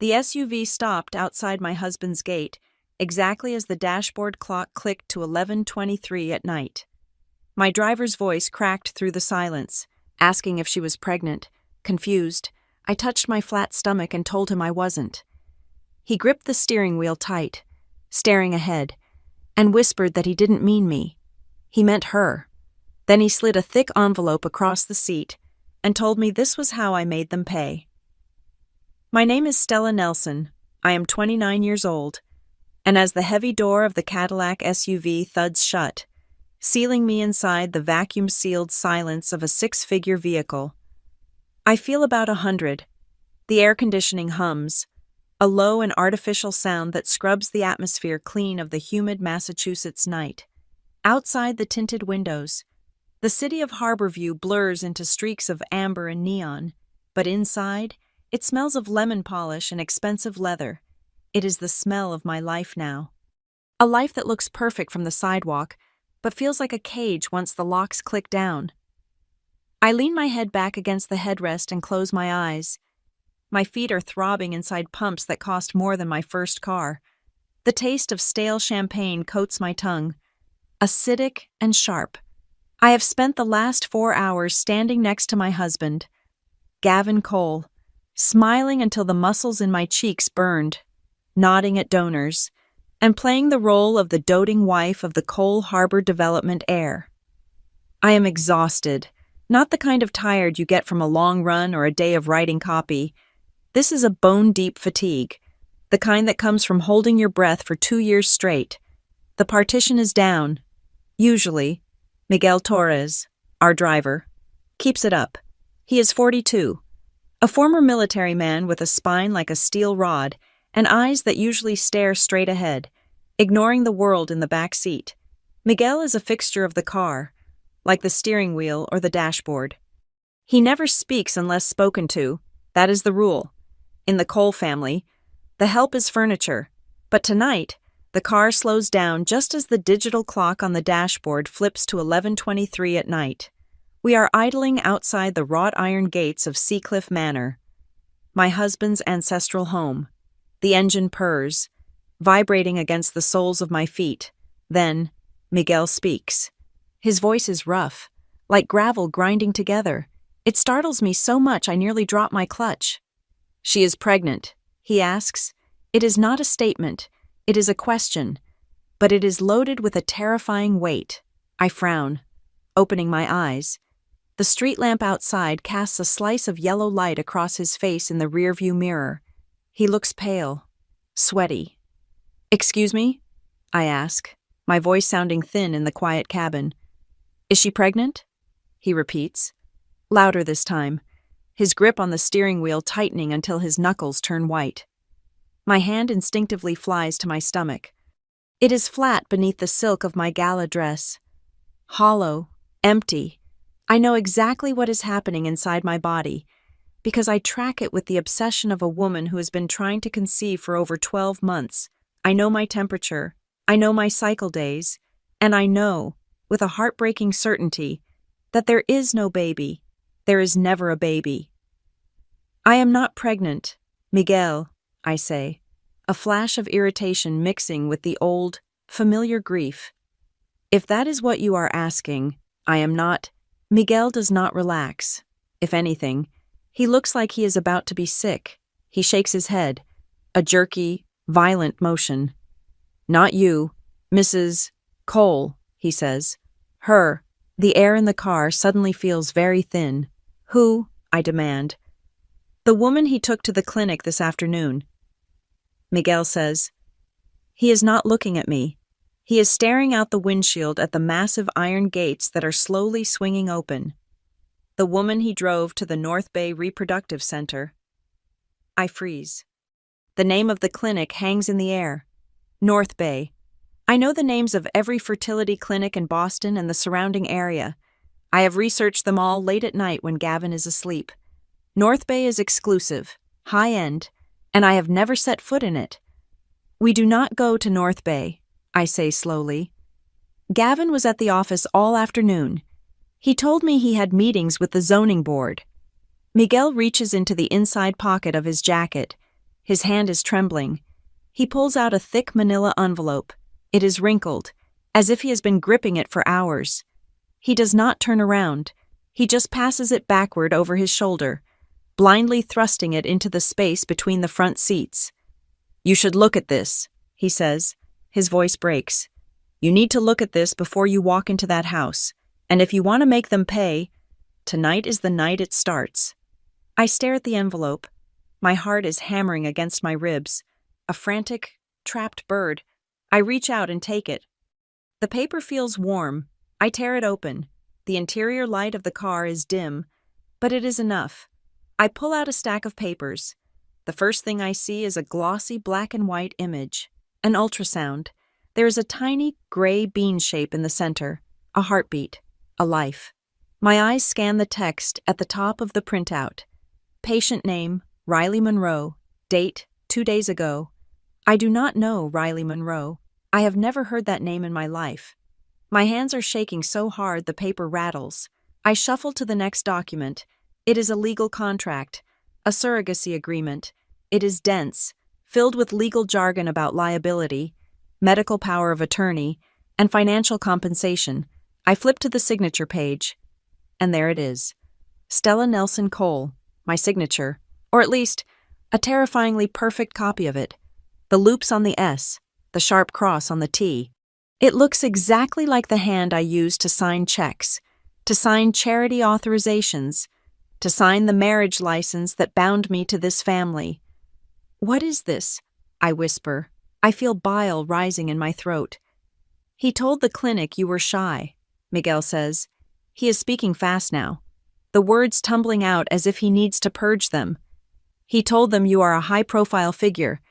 The SUV stopped outside my husband's gate, exactly as the dashboard clock clicked to 11:23 at night. My driver's voice cracked through the silence, asking if she was pregnant. Confused, I touched my flat stomach and told him I wasn't. He gripped the steering wheel tight, staring ahead, and whispered that he didn't mean me. He meant her. Then he slid a thick envelope across the seat and told me this was how I made them pay. My name is Stella Nelson. I am 29 years old, and as the heavy door of the Cadillac SUV thuds shut, sealing me inside the vacuum-sealed silence of a six-figure vehicle, I feel about 100. The air conditioning hums, a low and artificial sound that scrubs the atmosphere clean of the humid Massachusetts night. Outside the tinted windows, the city of Harborview blurs into streaks of amber and neon, but inside, it smells of lemon polish and expensive leather. It is the smell of my life now. A life that looks perfect from the sidewalk, but feels like a cage once the locks click down. I lean my head back against the headrest and close my eyes. My feet are throbbing inside pumps that cost more than my first car. The taste of stale champagne coats my tongue, acidic and sharp. I have spent the last 4 hours standing next to my husband, Gavin Cole, smiling until the muscles in my cheeks burned, nodding at donors, and playing the role of the doting wife of the Cole Harbor Development heir. I am exhausted, not the kind of tired you get from a long run or a day of writing copy. This is a bone-deep fatigue, the kind that comes from holding your breath for 2 years straight. The partition is down. Usually, Miguel Torres, our driver, keeps it up. He is 42. A former military man with a spine like a steel rod and eyes that usually stare straight ahead, ignoring the world in the back seat. Miguel is a fixture of the car, like the steering wheel or the dashboard. He never speaks unless spoken to. That is the rule. In the Cole family, the help is furniture. But tonight, the car slows down just as the digital clock on the dashboard flips to 11:23 at night. We are idling outside the wrought iron gates of Seacliff Manor, my husband's ancestral home. The engine purrs, vibrating against the soles of my feet. Then, Miguel speaks. His voice is rough, like gravel grinding together. It startles me so much I nearly drop my clutch. "She is pregnant," he asks. It is not a statement, it is a question, but it is loaded with a terrifying weight. I frown, opening my eyes. The street lamp outside casts a slice of yellow light across his face in the rearview mirror. He looks pale, sweaty. "Excuse me?" I ask, my voice sounding thin in the quiet cabin. "Is she pregnant?" he repeats, louder this time, his grip on the steering wheel tightening until his knuckles turn white. My hand instinctively flies to my stomach. It is flat beneath the silk of my gala dress. Hollow, empty. I know exactly what is happening inside my body, because I track it with the obsession of a woman who has been trying to conceive for over 12 months. I know my temperature, I know my cycle days, and I know, with a heartbreaking certainty, that there is no baby. There is never a baby. "I am not pregnant, Miguel," I say, a flash of irritation mixing with the old, familiar grief. "If that is what you are asking, I am not." Miguel does not relax. If anything, he looks like he is about to be sick. He shakes his head, a jerky, violent motion. "Not you, Mrs. Cole," he says. "Her." The air in the car suddenly feels very thin. "Who?" I demand. "The woman he took to the clinic this afternoon." Miguel says. He is not looking at me. He is staring out the windshield at the massive iron gates that are slowly swinging open. The woman he drove to the North Bay Reproductive Center. I freeze. The name of the clinic hangs in the air. North Bay. I know the names of every fertility clinic in Boston and the surrounding area. I have researched them all late at night when Gavin is asleep. North Bay is exclusive, high-end, and I have never set foot in it. "We do not go to North Bay," I say slowly. Gavin was at the office all afternoon. He told me he had meetings with the zoning board. Miguel reaches into the inside pocket of his jacket, His hand is trembling. He pulls out a thick manila envelope. It is wrinkled, as if he has been gripping it for hours. He does not turn around. He just passes it backward over his shoulder, blindly thrusting it into the space between the front seats. "You should look at this," he says. His voice breaks. "You need to look at this before you walk into that house. And if you want to make them pay, tonight is the night it starts." I stare at the envelope. My heart is hammering against my ribs. A frantic, trapped bird. I reach out and take it. The paper feels warm. I tear it open. The interior light of the car is dim, but it is enough. I pull out a stack of papers. The first thing I see is a glossy black and white image. An ultrasound. There is a tiny gray bean shape in the center. A heartbeat. A life. My eyes scan the text at the top of the printout. Patient name, Riley Monroe. Date, 2 days ago. I do not know Riley Monroe. I have never heard that name in my life. My hands are shaking so hard the paper rattles. I shuffle to the next document. It is a legal contract, a surrogacy agreement. It is dense, filled with legal jargon about liability, medical power of attorney, and financial compensation. I flip to the signature page, and there it is. Stella Nelson Cole, my signature, or at least a terrifyingly perfect copy of it. The loops on the S, the sharp cross on the T. It looks exactly like the hand I used to sign checks, to sign charity authorizations, to sign the marriage license that bound me to this family. "What is this?" I whisper. I feel bile rising in my throat. "He told the clinic you were shy," Miguel says. He is speaking fast now, the words tumbling out as if he needs to purge them. "He told them you are a high-profile figure,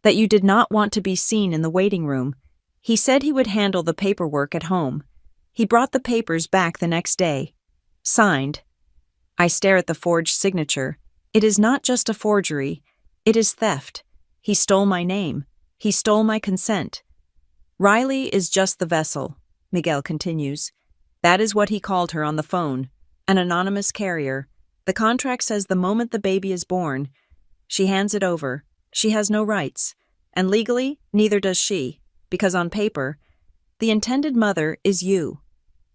that you did not want to be seen in the waiting room. He said he would handle the paperwork at home. He brought the papers back the next day. Signed." I stare at the forged signature. It is not just a forgery. It is theft. He stole my name. He stole my consent. "Riley is just the vessel," Miguel continues. "That is what he called her on the phone. An anonymous carrier. The contract says the moment the baby is born, she hands it over. She has no rights. And legally, neither does she. Because on paper, the intended mother is you."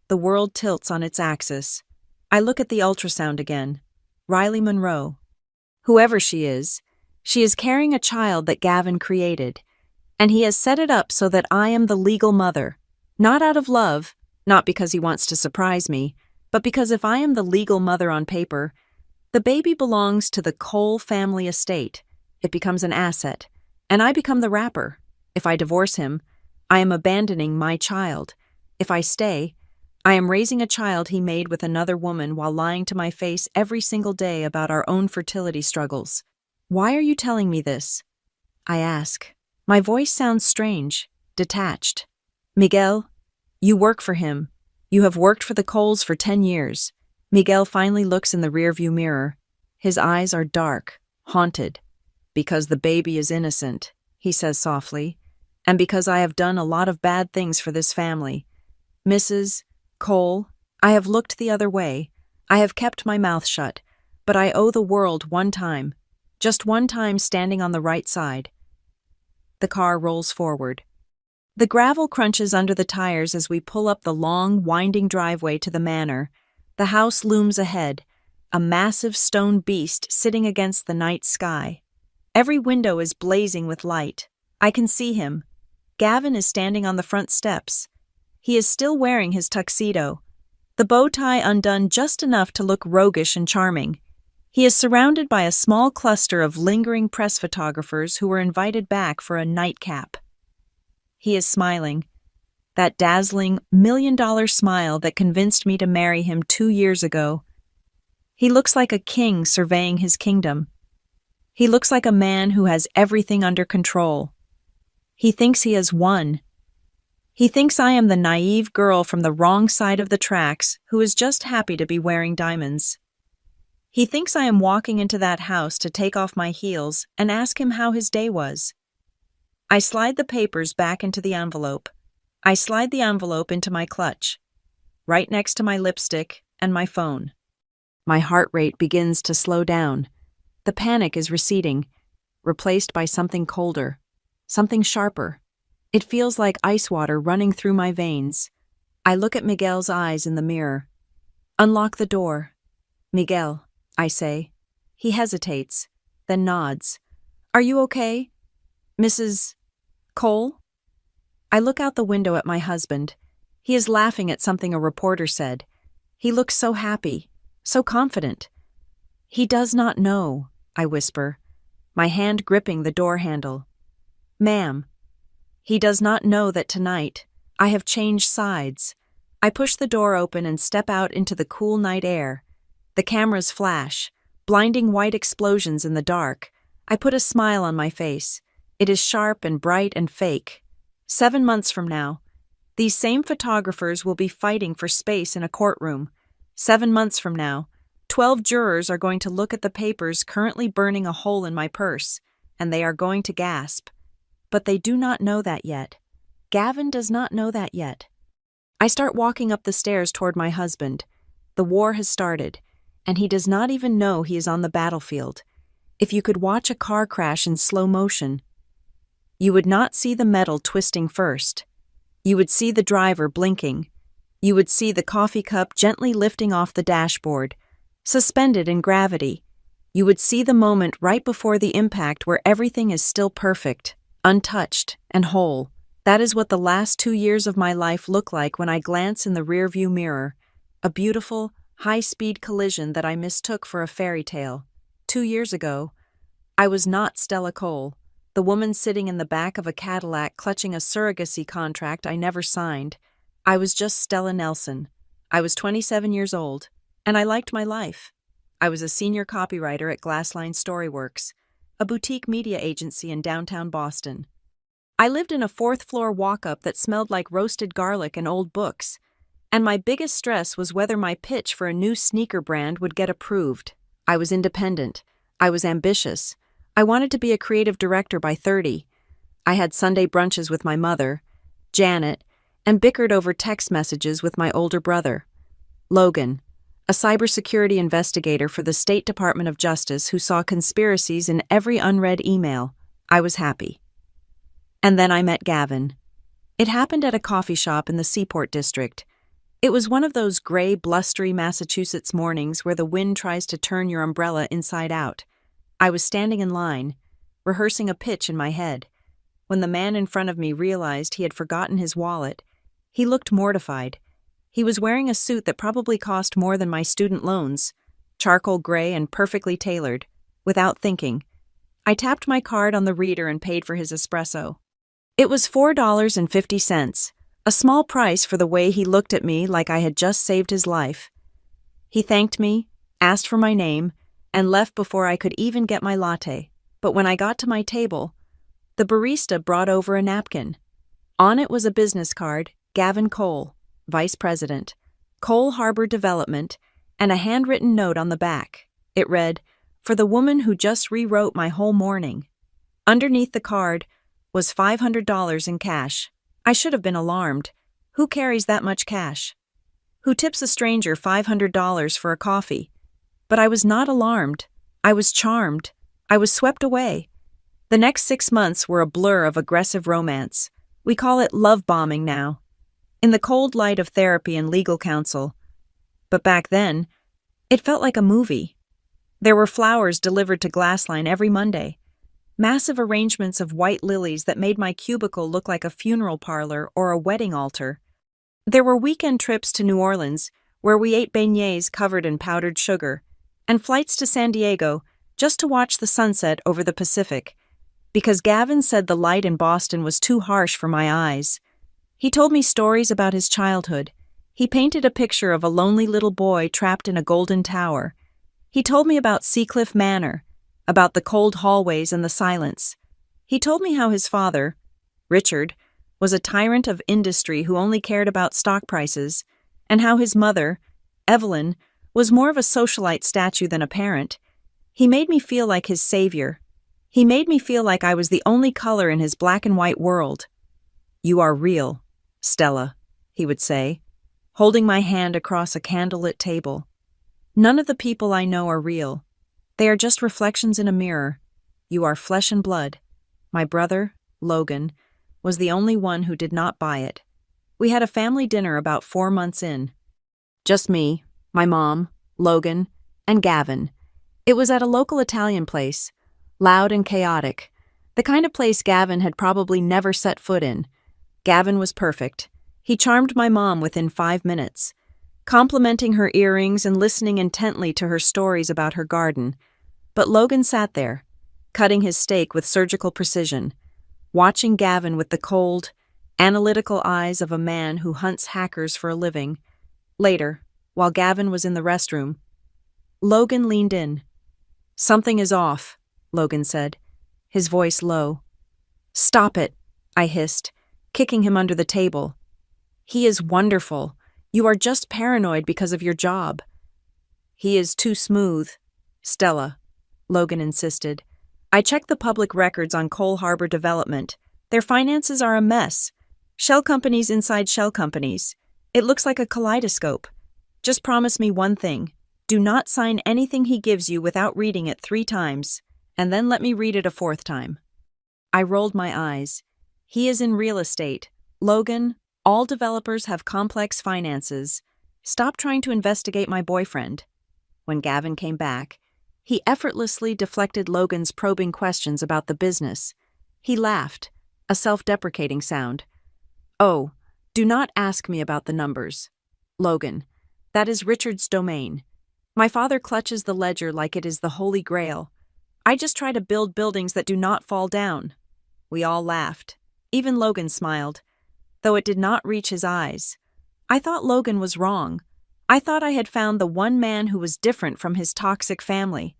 The world tilts on its axis. I look at the ultrasound again. Riley Monroe. Whoever she is carrying a child that Gavin created. And he has set it up so that I am the legal mother. Not out of love, not because he wants to surprise me, but because if I am the legal mother on paper, the baby belongs to the Cole family estate. It becomes an asset, and I become the wrapper. If I divorce him, I am abandoning my child. If I stay, I am raising a child he made with another woman while lying to my face every single day about our own fertility struggles. "Why are you telling me this?" I ask. My voice sounds strange, detached. "Miguel, you work for him. You have worked for the Coles for 10 years. Miguel finally looks in the rearview mirror. His eyes are dark, haunted. "Because the baby is innocent," he says softly. "And because I have done a lot of bad things for this family. Mrs. Cole, I have looked the other way. I have kept my mouth shut. But I owe the world one time. Just one time standing on the right side." The car rolls forward. The gravel crunches under the tires as we pull up the long, winding driveway to the manor. The house looms ahead, a massive stone beast sitting against the night sky. Every window is blazing with light. I can see him. Gavin is standing on the front steps. He is still wearing his tuxedo, the bow tie undone just enough to look roguish and charming. He is surrounded by a small cluster of lingering press photographers who were invited back for a nightcap. He is smiling, that dazzling $1 million smile that convinced me to marry him 2 years ago. He looks like a king surveying his kingdom. He looks like a man who has everything under control. He thinks he has won. He thinks I am the naive girl from the wrong side of the tracks who is just happy to be wearing diamonds. He thinks I am walking into that house to take off my heels and ask him how his day was. I slide the papers back into the envelope. I slide the envelope into my clutch, right next to my lipstick and my phone. My heart rate begins to slow down. The panic is receding. replaced by something colder, something sharper. It feels like ice water running through my veins. I look at Miguel's eyes in the mirror. Unlock the door. Miguel, I say. He hesitates, then nods. Are you okay, Mrs. Cole? I look out the window at my husband. He is laughing at something a reporter said. He looks so happy, so confident. He does not know, I whisper, my hand gripping the door handle. Ma'am, he does not know that tonight I have changed sides. I push the door open and step out into the cool night air. The cameras flash, blinding white explosions in the dark. I put a smile on my face. It is sharp and bright and fake. 7 months from now, these same photographers will be fighting for space in a courtroom. 7 months from now, 12 jurors are going to look at the papers currently burning a hole in my purse, and they are going to gasp. But they do not know that yet. Gavin does not know that yet. I start walking up the stairs toward my husband. The war has started, and he does not even know he is on the battlefield. If you could watch a car crash in slow motion, you would not see the metal twisting first. You would see the driver blinking. You would see the coffee cup gently lifting off the dashboard, suspended in gravity. You would see the moment right before the impact where everything is still perfect, untouched, and whole. That is what the last 2 years of my life look like when I glance in the rearview mirror, a beautiful, high-speed collision that I mistook for a fairy tale. 2 years ago, I was not Stella Cole, the woman sitting in the back of a Cadillac clutching a surrogacy contract I never signed. I was just Stella Nelson. I was 27 years old, and I liked my life. I was a senior copywriter at Glassline Storyworks, a boutique media agency in downtown Boston. I lived in a 4th-floor walk-up that smelled like roasted garlic and old books, and my biggest stress was whether my pitch for a new sneaker brand would get approved. I was independent. I was ambitious. I wanted to be a creative director by 30. I had Sunday brunches with my mother, Janet, and bickered over text messages with my older brother, Logan, a cybersecurity investigator for the State Department of Justice who saw conspiracies in every unread email. I was happy. And then I met Gavin. It happened at a coffee shop in the Seaport District. It was one of those gray, blustery Massachusetts mornings where the wind tries to turn your umbrella inside out. I was standing in line, rehearsing a pitch in my head. When the man in front of me realized he had forgotten his wallet, he looked mortified. He was wearing a suit that probably cost more than my student loans, charcoal gray and perfectly tailored. Without thinking, I tapped my card on the reader and paid for his espresso. It was $4.50, a small price for the way he looked at me like I had just saved his life. He thanked me, asked for my name, and left before I could even get my latte. But when I got to my table, the barista brought over a napkin. On it was a business card, Gavin Cole, Vice President, Cole Harbor Development, and a handwritten note on the back. It read, "For the woman who just rewrote my whole morning." Underneath the card was $500 in cash. I should have been alarmed. Who carries that much cash? Who tips a stranger $500 for a coffee? But I was not alarmed. I was charmed. I was swept away. The next 6 months were a blur of aggressive romance. We call it love bombing now. In the cold light of therapy and legal counsel. But back then, it felt like a movie. There were flowers delivered to Glassline every Monday. Massive arrangements of white lilies that made my cubicle look like a funeral parlor or a wedding altar. There were weekend trips to New Orleans, where we ate beignets covered in powdered sugar, and flights to San Diego just to watch the sunset over the Pacific, because Gavin said the light in Boston was too harsh for my eyes. He told me stories about his childhood. He painted a picture of a lonely little boy trapped in a golden tower. He told me about Seacliff Manor, about the cold hallways and the silence. He told me how his father, Richard, was a tyrant of industry who only cared about stock prices, and how his mother, Evelyn, was more of a socialite statue than a parent. He made me feel like his savior. He made me feel like I was the only color in his black and white world. "You are real, Stella," he would say, holding my hand across a candlelit table. "None of the people I know are real. They are just reflections in a mirror. You are flesh and blood. My brother, Logan, was the only one who did not buy it. We had a family dinner about 4 months in. Just me, my mom, Logan, and Gavin. It was at a local Italian place, loud and chaotic, the kind of place Gavin had probably never set foot in. Gavin was perfect. He charmed my mom within 5 minutes, complimenting her earrings and listening intently to her stories about her garden. But Logan sat there, cutting his steak with surgical precision, watching Gavin with the cold, analytical eyes of a man who hunts hackers for a living. Later, while Gavin was in the restroom, Logan leaned in. "Something is off," Logan said, his voice low. "Stop it," I hissed, kicking him under the table. "He is wonderful. You are just paranoid because of your job." "He is too smooth, Stella," Logan insisted. "I checked the public records on Cole Harbor Development. Their finances are a mess. Shell companies inside shell companies. It looks like a kaleidoscope. Just promise me one thing. Do not sign anything he gives you without reading it 3 times, and then let me read it a 4th time." I rolled my eyes. "He is in real estate. Logan, all developers have complex finances. Stop trying to investigate my boyfriend." When Gavin came back, he effortlessly deflected Logan's probing questions about the business. He laughed, a self-deprecating sound. "Oh, do not ask me about the numbers. Logan, that is Richard's domain. My father clutches the ledger like it is the Holy Grail. I just try to build buildings that do not fall down." We all laughed. Even Logan smiled, though it did not reach his eyes. I thought Logan was wrong. I thought I had found the one man who was different from his toxic family.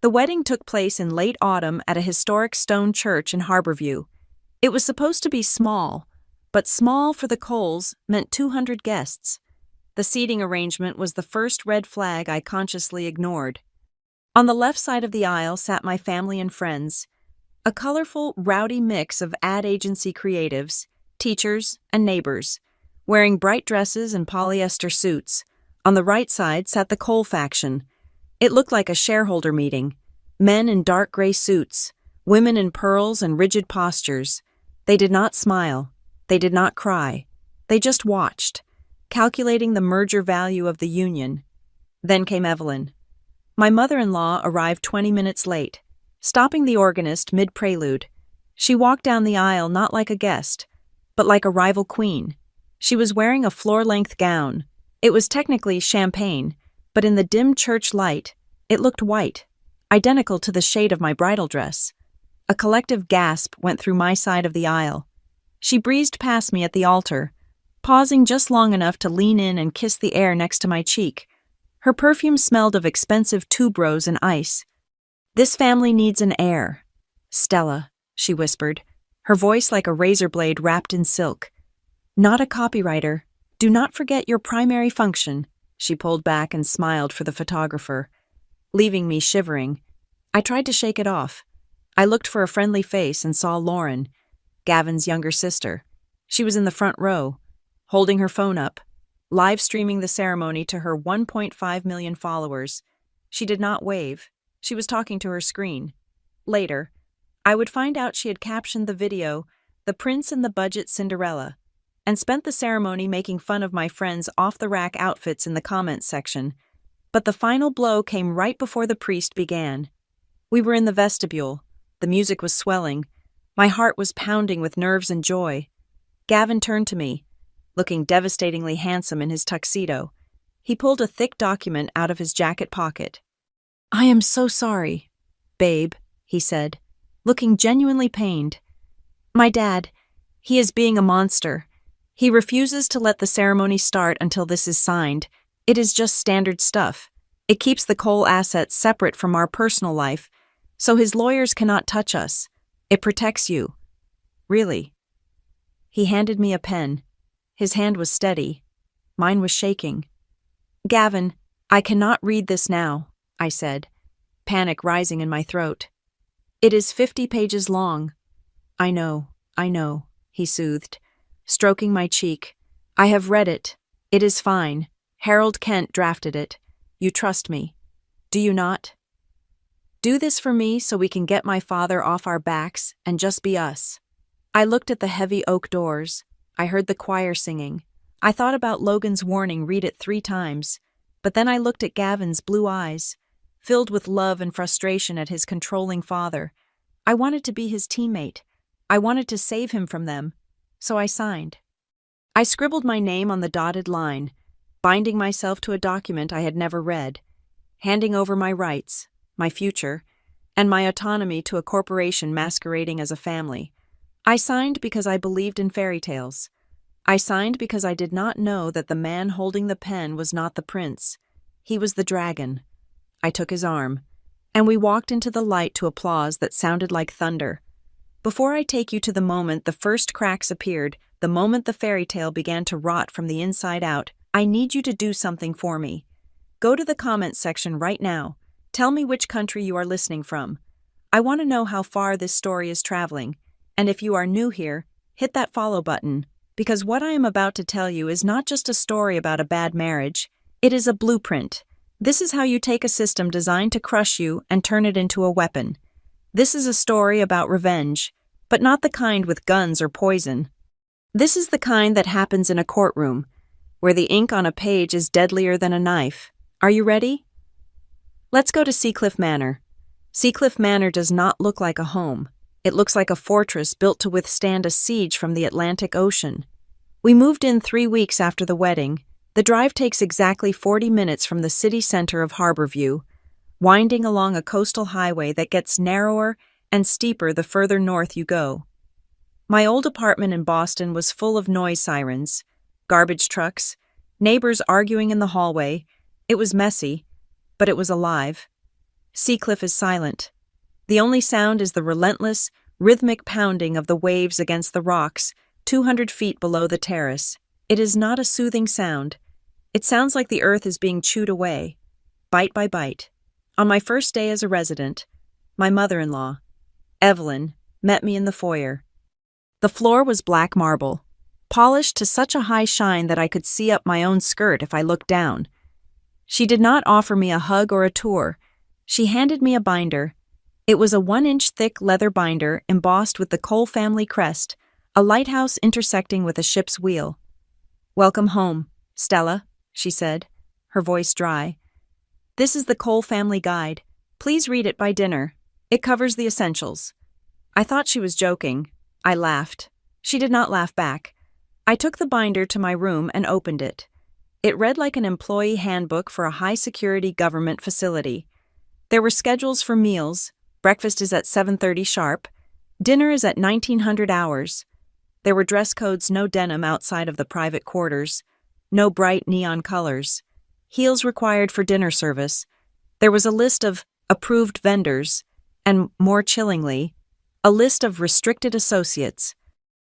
The wedding took place in late autumn at a historic stone church in Harborview. It was supposed to be small, but small for the Coles meant 200 guests. The seating arrangement was the first red flag I consciously ignored. On the left side of the aisle sat my family and friends, a colorful, rowdy mix of ad agency creatives, teachers, and neighbors, wearing bright dresses and polyester suits. On the right side sat the Cole faction. It looked like a shareholder meeting. Men in dark gray suits, women in pearls and rigid postures. They did not smile. They did not cry. They just watched, calculating the merger value of the union. Then came Evelyn. My mother-in-law arrived 20 minutes late, stopping the organist mid-prelude. She walked down the aisle not like a guest, but like a rival queen. She was wearing a floor-length gown. It was technically champagne, but in the dim church light, it looked white, identical to the shade of my bridal dress. A collective gasp went through my side of the aisle. She breezed past me at the altar, pausing just long enough to lean in and kiss the air next to my cheek. Her perfume smelled of expensive tuberose and ice. "This family needs an heir. Stella," she whispered, her voice like a razor blade wrapped in silk. "Not a copywriter. Do not forget your primary function." She pulled back and smiled for the photographer, leaving me shivering. I tried to shake it off. I looked for a friendly face and saw Lauren, Gavin's younger sister. She was in the front row, holding her phone up, live streaming the ceremony to her 1.5 million followers. She did not wave. She was talking to her screen. Later, I would find out she had captioned the video, "The Prince and the Budget Cinderella," and spent the ceremony making fun of my friends' off-the-rack outfits in the comments section. But the final blow came right before the priest began. We were in the vestibule. The music was swelling. My heart was pounding with nerves and joy. Gavin turned to me, looking devastatingly handsome in his tuxedo. He pulled a thick document out of his jacket pocket. "I am so sorry, babe," he said, looking genuinely pained. "My dad, he is being a monster. He refuses to let the ceremony start until this is signed. It is just standard stuff. It keeps the Cole assets separate from our personal life, so his lawyers cannot touch us. It protects you." "Really?" He handed me a pen. His hand was steady. Mine was shaking. "Gavin, I cannot read this now," I said, panic rising in my throat. "It is 50 pages long." I know, he soothed, stroking my cheek. "I have read it. It is fine. Harold Kent drafted it. You trust me. Do you not?" Do this for me so we can get my father off our backs and just be us. I looked at the heavy oak doors. I heard the choir singing. I thought about Logan's warning, read it 3 times. But then I looked at Gavin's blue eyes, filled with love and frustration at his controlling father. I wanted to be his teammate. I wanted to save him from them. So I signed. I scribbled my name on the dotted line, binding myself to a document I had never read, handing over my rights, my future, and my autonomy to a corporation masquerading as a family. I signed because I believed in fairy tales. I signed because I did not know that the man holding the pen was not the prince. He was the dragon. I took his arm, and we walked into the light to applause that sounded like thunder. Before I take you to the moment the first cracks appeared, the moment the fairy tale began to rot from the inside out, I need you to do something for me. Go to the comments section right now. Tell me which country you are listening from. I want to know how far this story is traveling. And if you are new here, hit that follow button, because what I am about to tell you is not just a story about a bad marriage, it is a blueprint. This is how you take a system designed to crush you and turn it into a weapon. This is a story about revenge, but not the kind with guns or poison. This is the kind that happens in a courtroom, where the ink on a page is deadlier than a knife. Are you ready? Let's go to Seacliff Manor. Seacliff Manor does not look like a home. It looks like a fortress built to withstand a siege from the Atlantic Ocean. We moved in 3 weeks after the wedding. The drive takes exactly 40 minutes from the city center of Harborview, winding along a coastal highway that gets narrower and steeper the further north you go. My old apartment in Boston was full of noise sirens, garbage trucks, neighbors arguing in the hallway. It was messy, but it was alive. Seacliff is silent. The only sound is the relentless, rhythmic pounding of the waves against the rocks 200 feet below the terrace. It is not a soothing sound. It sounds like the earth is being chewed away, bite by bite. On my first day as a resident, my mother-in-law, Evelyn, met me in the foyer. The floor was black marble, polished to such a high shine that I could see up my own skirt if I looked down. She did not offer me a hug or a tour. She handed me a binder. It was a 1-inch thick leather binder embossed with the Cole family crest, a lighthouse intersecting with a ship's wheel. "Welcome home, Stella," she said, her voice dry. "This is the Cole family guide. Please read it by dinner. It covers the essentials." I thought she was joking. I laughed. She did not laugh back. I took the binder to my room and opened it. It read like an employee handbook for a high-security government facility. There were schedules for meals. Breakfast is at 7:30 sharp. Dinner is at 1900 hours. There were dress codes: no denim outside of the private quarters, no bright neon colors, heels required for dinner service. There was a list of approved vendors, and, more chillingly, a list of restricted associates.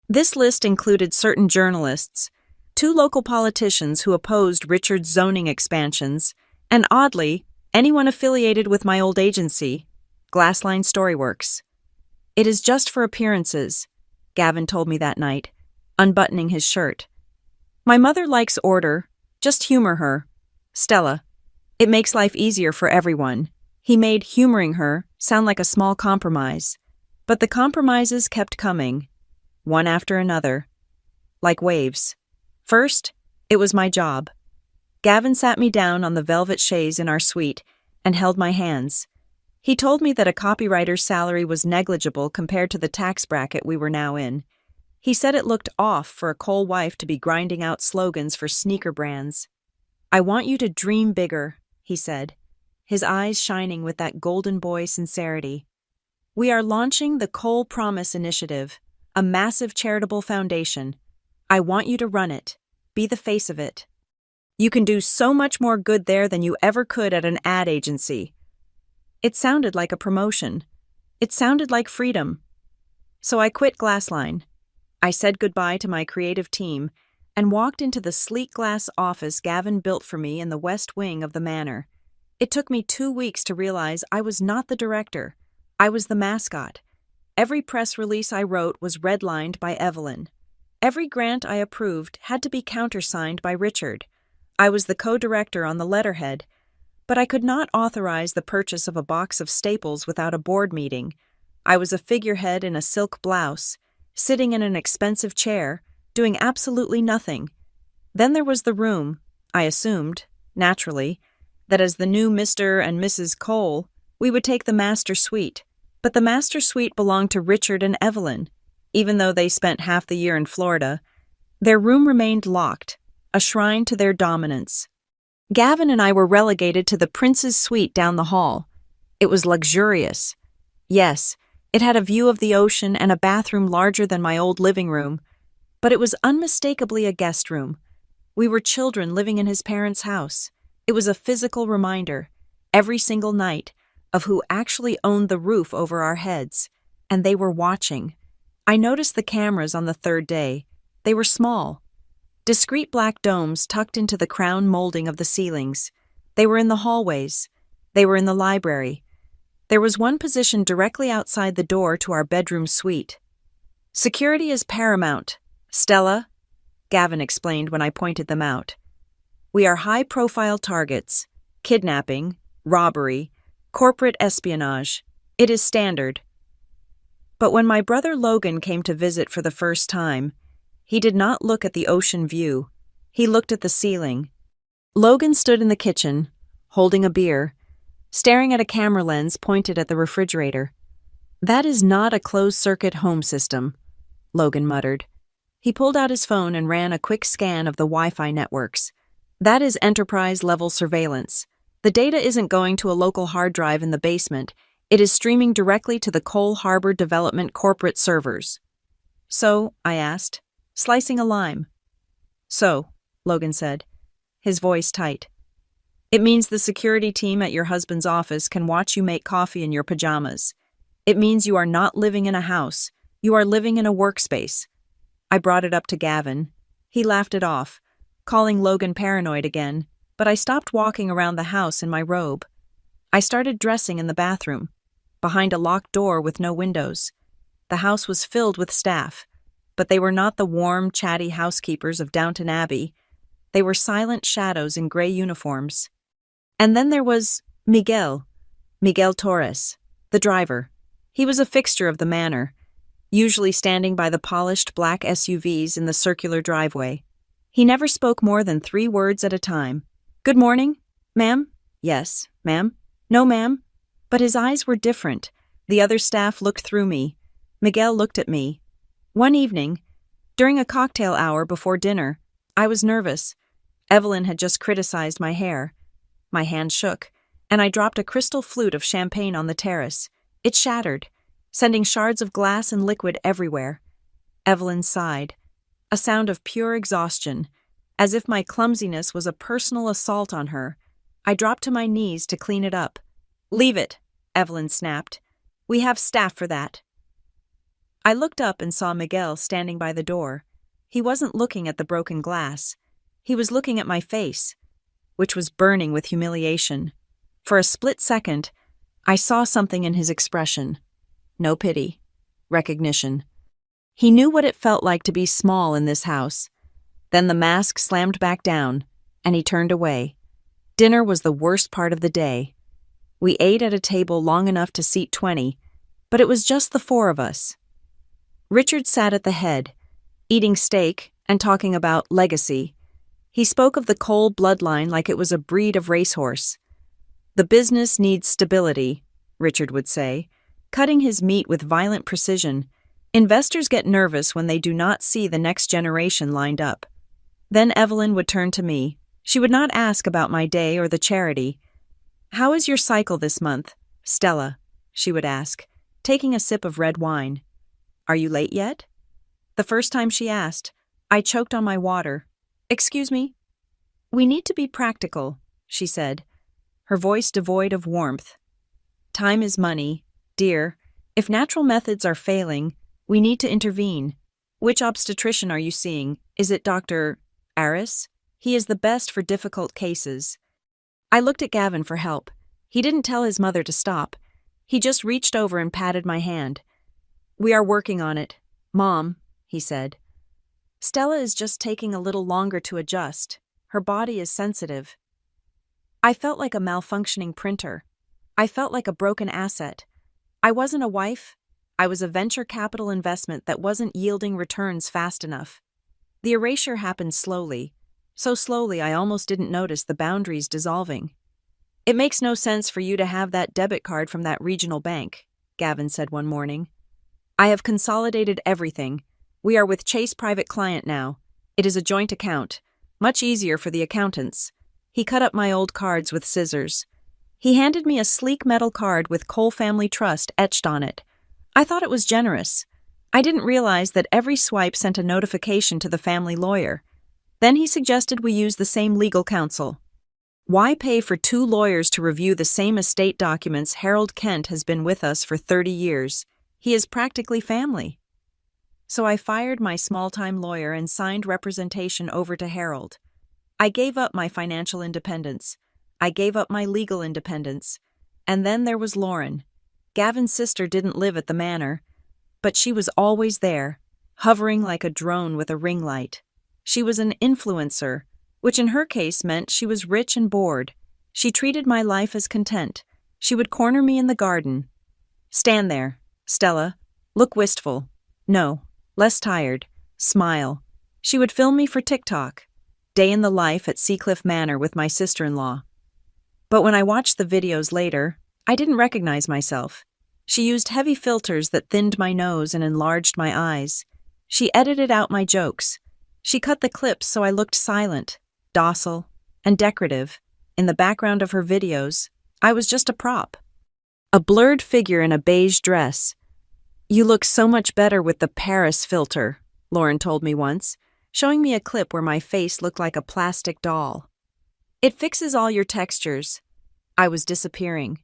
This list included certain journalists, 2 local politicians who opposed Richard's zoning expansions, and oddly, anyone affiliated with my old agency, Glassline Storyworks. "It is just for appearances," Gavin told me that night, unbuttoning his shirt. "My mother likes order. Just humor her. Stella. It makes life easier for everyone." He made humoring her sound like a small compromise. But the compromises kept coming, one after another, like waves. First, it was my job. Gavin sat me down on the velvet chaise in our suite and held my hands. He told me that a copywriter's salary was negligible compared to the tax bracket we were now in. He said it looked off for a Cole wife to be grinding out slogans for sneaker brands. "I want you to dream bigger," he said, his eyes shining with that golden boy sincerity. "We are launching the Cole Promise Initiative, a massive charitable foundation. I want you to run it, be the face of it. You can do so much more good there than you ever could at an ad agency." It sounded like a promotion. It sounded like freedom. So I quit Glassline. I said goodbye to my creative team and walked into the sleek glass office Gavin built for me in the west wing of the manor. It took me 2 weeks to realize I was not the director. I was the mascot. Every press release I wrote was redlined by Evelyn. Every grant I approved had to be countersigned by Richard. I was the co-director on the letterhead, But I could not authorize the purchase of a box of staples without a board meeting. I was a figurehead in a silk blouse, sitting in an expensive chair, doing absolutely nothing. Then there was the room. I assumed, naturally, that as the new Mr. and Mrs. Cole, we would take the master suite. But the master suite belonged to Richard and Evelyn. Even though they spent half the year in Florida, their room remained locked, a shrine to their dominance. Gavin and I were relegated to the prince's suite down the hall. It was luxurious. Yes, it had a view of the ocean and a bathroom larger than my old living room, but it was unmistakably a guest room. We were children living in his parents' house. It was a physical reminder, every single night, of who actually owned the roof over our heads, and they were watching. I noticed the cameras on the third day. They were small. Discreet black domes tucked into the crown molding of the ceilings. They were in the hallways. They were in the library. There was one positioned directly outside the door to our bedroom suite. "Security is paramount, Stella," Gavin explained when I pointed them out. "We are high-profile targets: kidnapping, robbery, corporate espionage. It is standard." But when my brother Logan came to visit for the first time, he did not look at the ocean view. He looked at the ceiling. Logan stood in the kitchen, holding a beer, staring at a camera lens pointed at the refrigerator. "That is not a closed-circuit home system," Logan muttered. He pulled out his phone and ran a quick scan of the Wi-Fi networks. "That is enterprise-level surveillance. The data isn't going to a local hard drive in the basement. It is streaming directly to the Cole Harbor Development corporate servers." "So?" I asked, slicing a lime. "So," Logan said, his voice tight. "It means the security team at your husband's office can watch you make coffee in your pajamas. It means you are not living in a house. You are living in a workspace." I brought it up to Gavin. He laughed it off, calling Logan paranoid again, but I stopped walking around the house in my robe. I started dressing in the bathroom, behind a locked door with no windows. The house was filled with staff, but they were not the warm, chatty housekeepers of Downton Abbey. They were silent shadows in gray uniforms. And then there was Miguel Torres, the driver. He was a fixture of the manor, usually standing by the polished black SUVs in the circular driveway. He never spoke more than 3 words at a time. "Good morning, ma'am?" "Yes, ma'am." "No, ma'am." But his eyes were different. The other staff looked through me. Miguel looked at me. One evening, during a cocktail hour before dinner, I was nervous. Evelyn had just criticized my hair. My hand shook, and I dropped a crystal flute of champagne on the terrace. It shattered, sending shards of glass and liquid everywhere. Evelyn sighed, a sound of pure exhaustion, as if my clumsiness was a personal assault on her. I dropped to my knees to clean it up. "Leave it," Evelyn snapped. "We have staff for that." I looked up and saw Miguel standing by the door. He wasn't looking at the broken glass. He was looking at my face, which was burning with humiliation. For a split second, I saw something in his expression. No pity. Recognition. He knew what it felt like to be small in this house. Then the mask slammed back down, and he turned away. Dinner was the worst part of the day. We ate at a table long enough to seat 20, but it was just the 4 of us. Richard sat at the head, eating steak and talking about legacy. He spoke of the Cole bloodline like it was a breed of racehorse. "The business needs stability," Richard would say, cutting his meat with violent precision. "Investors get nervous when they do not see the next generation lined up." Then Evelyn would turn to me. She would not ask about my day or the charity. "How is your cycle this month, Stella?" she would ask, taking a sip of red wine. "Are you late yet?" The first time she asked, I choked on my water. "Excuse me?" "We need to be practical," she said, her voice devoid of warmth. "Time is money, dear. If natural methods are failing, we need to intervene. Which obstetrician are you seeing? Is it Dr. Aris? He is the best for difficult cases." I looked at Gavin for help. He didn't tell his mother to stop. He just reached over and patted my hand. "We are working on it, Mom," he said. "Stella is just taking a little longer to adjust. Her body is sensitive." I felt like a malfunctioning printer. I felt like a broken asset. I wasn't a wife. I was a venture capital investment that wasn't yielding returns fast enough. The erasure happened slowly, so slowly I almost didn't notice the boundaries dissolving. "It makes no sense for you to have that debit card from that regional bank," Gavin said one morning. "I have consolidated everything. We are with Chase Private Client now. It is a joint account. Much easier for the accountants." He cut up my old cards with scissors. He handed me a sleek metal card with Cole Family Trust etched on it. I thought it was generous. I didn't realize that every swipe sent a notification to the family lawyer. Then he suggested we use the same legal counsel. Why pay for 2 lawyers to review the same estate documents? Harold Kent has been with us for 30 years. He is practically family. So I fired my small-time lawyer and signed representation over to Harold. I gave up my financial independence. I gave up my legal independence. And then there was Lauren. Gavin's sister didn't live at the manor, but she was always there, hovering like a drone with a ring light. She was an influencer, which in her case meant she was rich and bored. She treated my life as content. She would corner me in the garden. "Stand there, Stella. Look wistful. No, less tired. Smile." She would film me for TikTok. Day in the life at Seacliff Manor with my sister-in-law. But when I watched the videos later, I didn't recognize myself. She used heavy filters that thinned my nose and enlarged my eyes. She edited out my jokes. She cut the clips so I looked silent, docile, and decorative. In the background of her videos, I was just a prop. A blurred figure in a beige dress. "You look so much better with the Paris filter," Lauren told me once, showing me a clip where my face looked like a plastic doll. "It fixes all your textures." I was disappearing.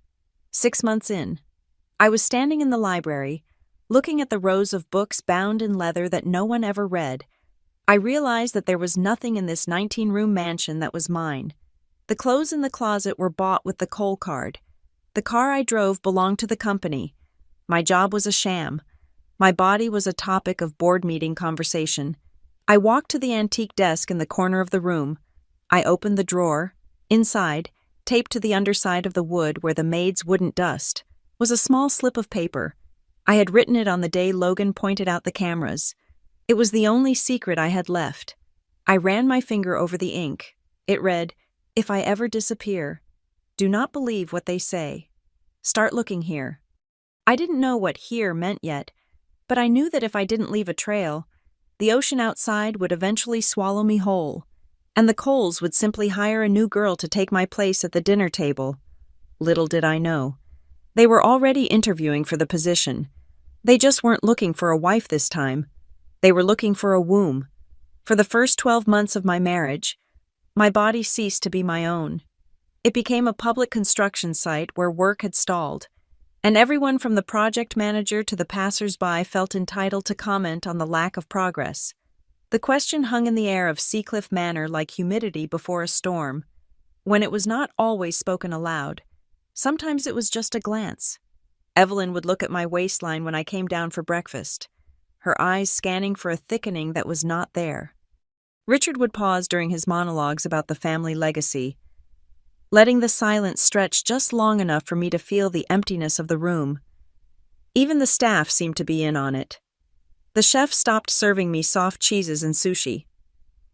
6 months in. I was standing in the library, looking at the rows of books bound in leather that no one ever read. I realized that there was nothing in this 19-room mansion that was mine. The clothes in the closet were bought with the Cole card. The car I drove belonged to the company. My job was a sham. My body was a topic of board meeting conversation. I walked to the antique desk in the corner of the room. I opened the drawer. Inside, taped to the underside of the wood where the maids wouldn't dust, was a small slip of paper. I had written it on the day Logan pointed out the cameras. It was the only secret I had left. I ran my finger over the ink. It read, "If I ever disappear, do not believe what they say. Start looking here." I didn't know what here meant yet, but I knew that if I didn't leave a trail, the ocean outside would eventually swallow me whole, and the Coles would simply hire a new girl to take my place at the dinner table. Little did I know. They were already interviewing for the position. They just weren't looking for a wife this time. They were looking for a womb. For the first 12 months of my marriage, my body ceased to be my own. It became a public construction site where work had stalled, and everyone from the project manager to the passers-by felt entitled to comment on the lack of progress. The question hung in the air of Seacliff Manor like humidity before a storm. When it was not always spoken aloud, sometimes it was just a glance. Evelyn would look at my waistline when I came down for breakfast, her eyes scanning for a thickening that was not there. Richard would pause during his monologues about the family legacy, letting the silence stretch just long enough for me to feel the emptiness of the room. Even the staff seemed to be in on it. The chef stopped serving me soft cheeses and sushi.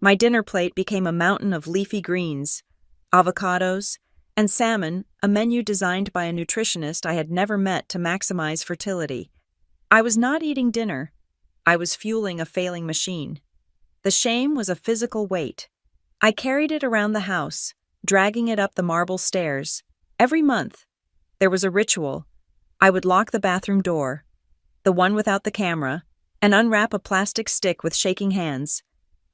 My dinner plate became a mountain of leafy greens, avocados, and salmon, a menu designed by a nutritionist I had never met to maximize fertility. I was not eating dinner. I was fueling a failing machine. The shame was a physical weight. I carried it around the house, dragging it up the marble stairs. Every month, there was a ritual. I would lock the bathroom door, the one without the camera, and unwrap a plastic stick with shaking hands.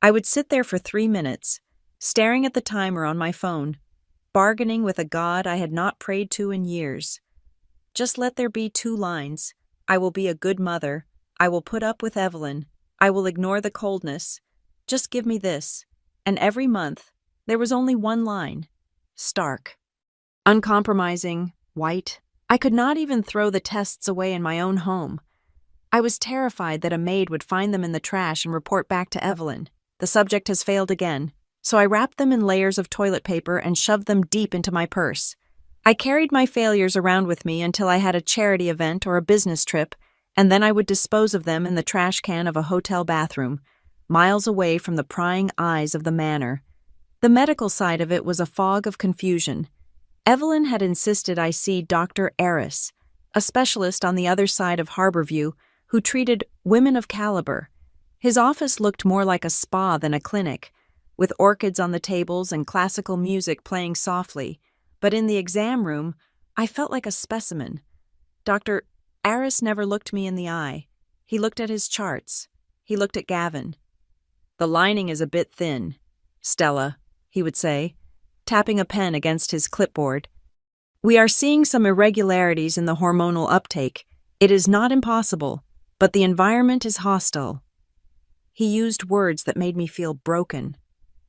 I would sit there for 3 minutes, staring at the timer on my phone, bargaining with a god I had not prayed to in years. Just let there be 2 lines. I will be a good mother. I will put up with Evelyn. I will ignore the coldness. Just give me this. And every month, there was only 1 line. Stark. Uncompromising, white. I could not even throw the tests away in my own home. I was terrified that a maid would find them in the trash and report back to Evelyn. "The subject has failed again. so I wrapped them in layers of toilet paper and shoved them deep into my purse. I carried my failures around with me until I had a charity event or a business trip, and then I would dispose of them in the trash can of a hotel bathroom, miles away from the prying eyes of the manor. The medical side of it was a fog of confusion. Evelyn had insisted I see Dr. Eris, a specialist on the other side of Harborview who treated women of caliber. His office looked more like a spa than a clinic, with orchids on the tables and classical music playing softly, but in the exam room, I felt like a specimen. Dr. Eris never looked me in the eye. He looked at his charts. He looked at Gavin. "The lining is a bit thin, Stella," he would say, tapping a pen against his clipboard. "We are seeing some irregularities in the hormonal uptake. It is not impossible, but the environment is hostile." He used words that made me feel broken.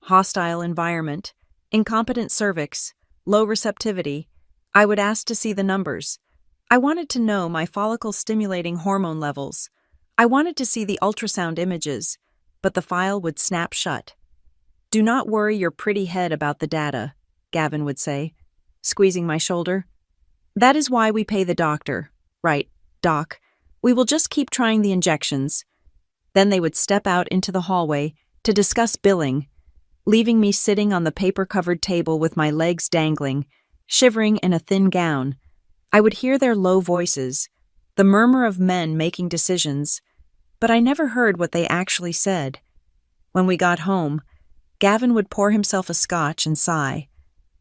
Hostile environment, incompetent cervix, low receptivity. I would ask to see the numbers. I wanted to know my follicle-stimulating hormone levels. I wanted to see the ultrasound images, but the file would snap shut. "Do not worry your pretty head about the data," Gavin would say, squeezing my shoulder. "That is why we pay the doctor. Right, Doc. We will just keep trying the injections." Then they would step out into the hallway to discuss billing, leaving me sitting on the paper-covered table with my legs dangling, shivering in a thin gown. I would hear their low voices, the murmur of men making decisions, but I never heard what they actually said. When we got home, Gavin would pour himself a scotch and sigh,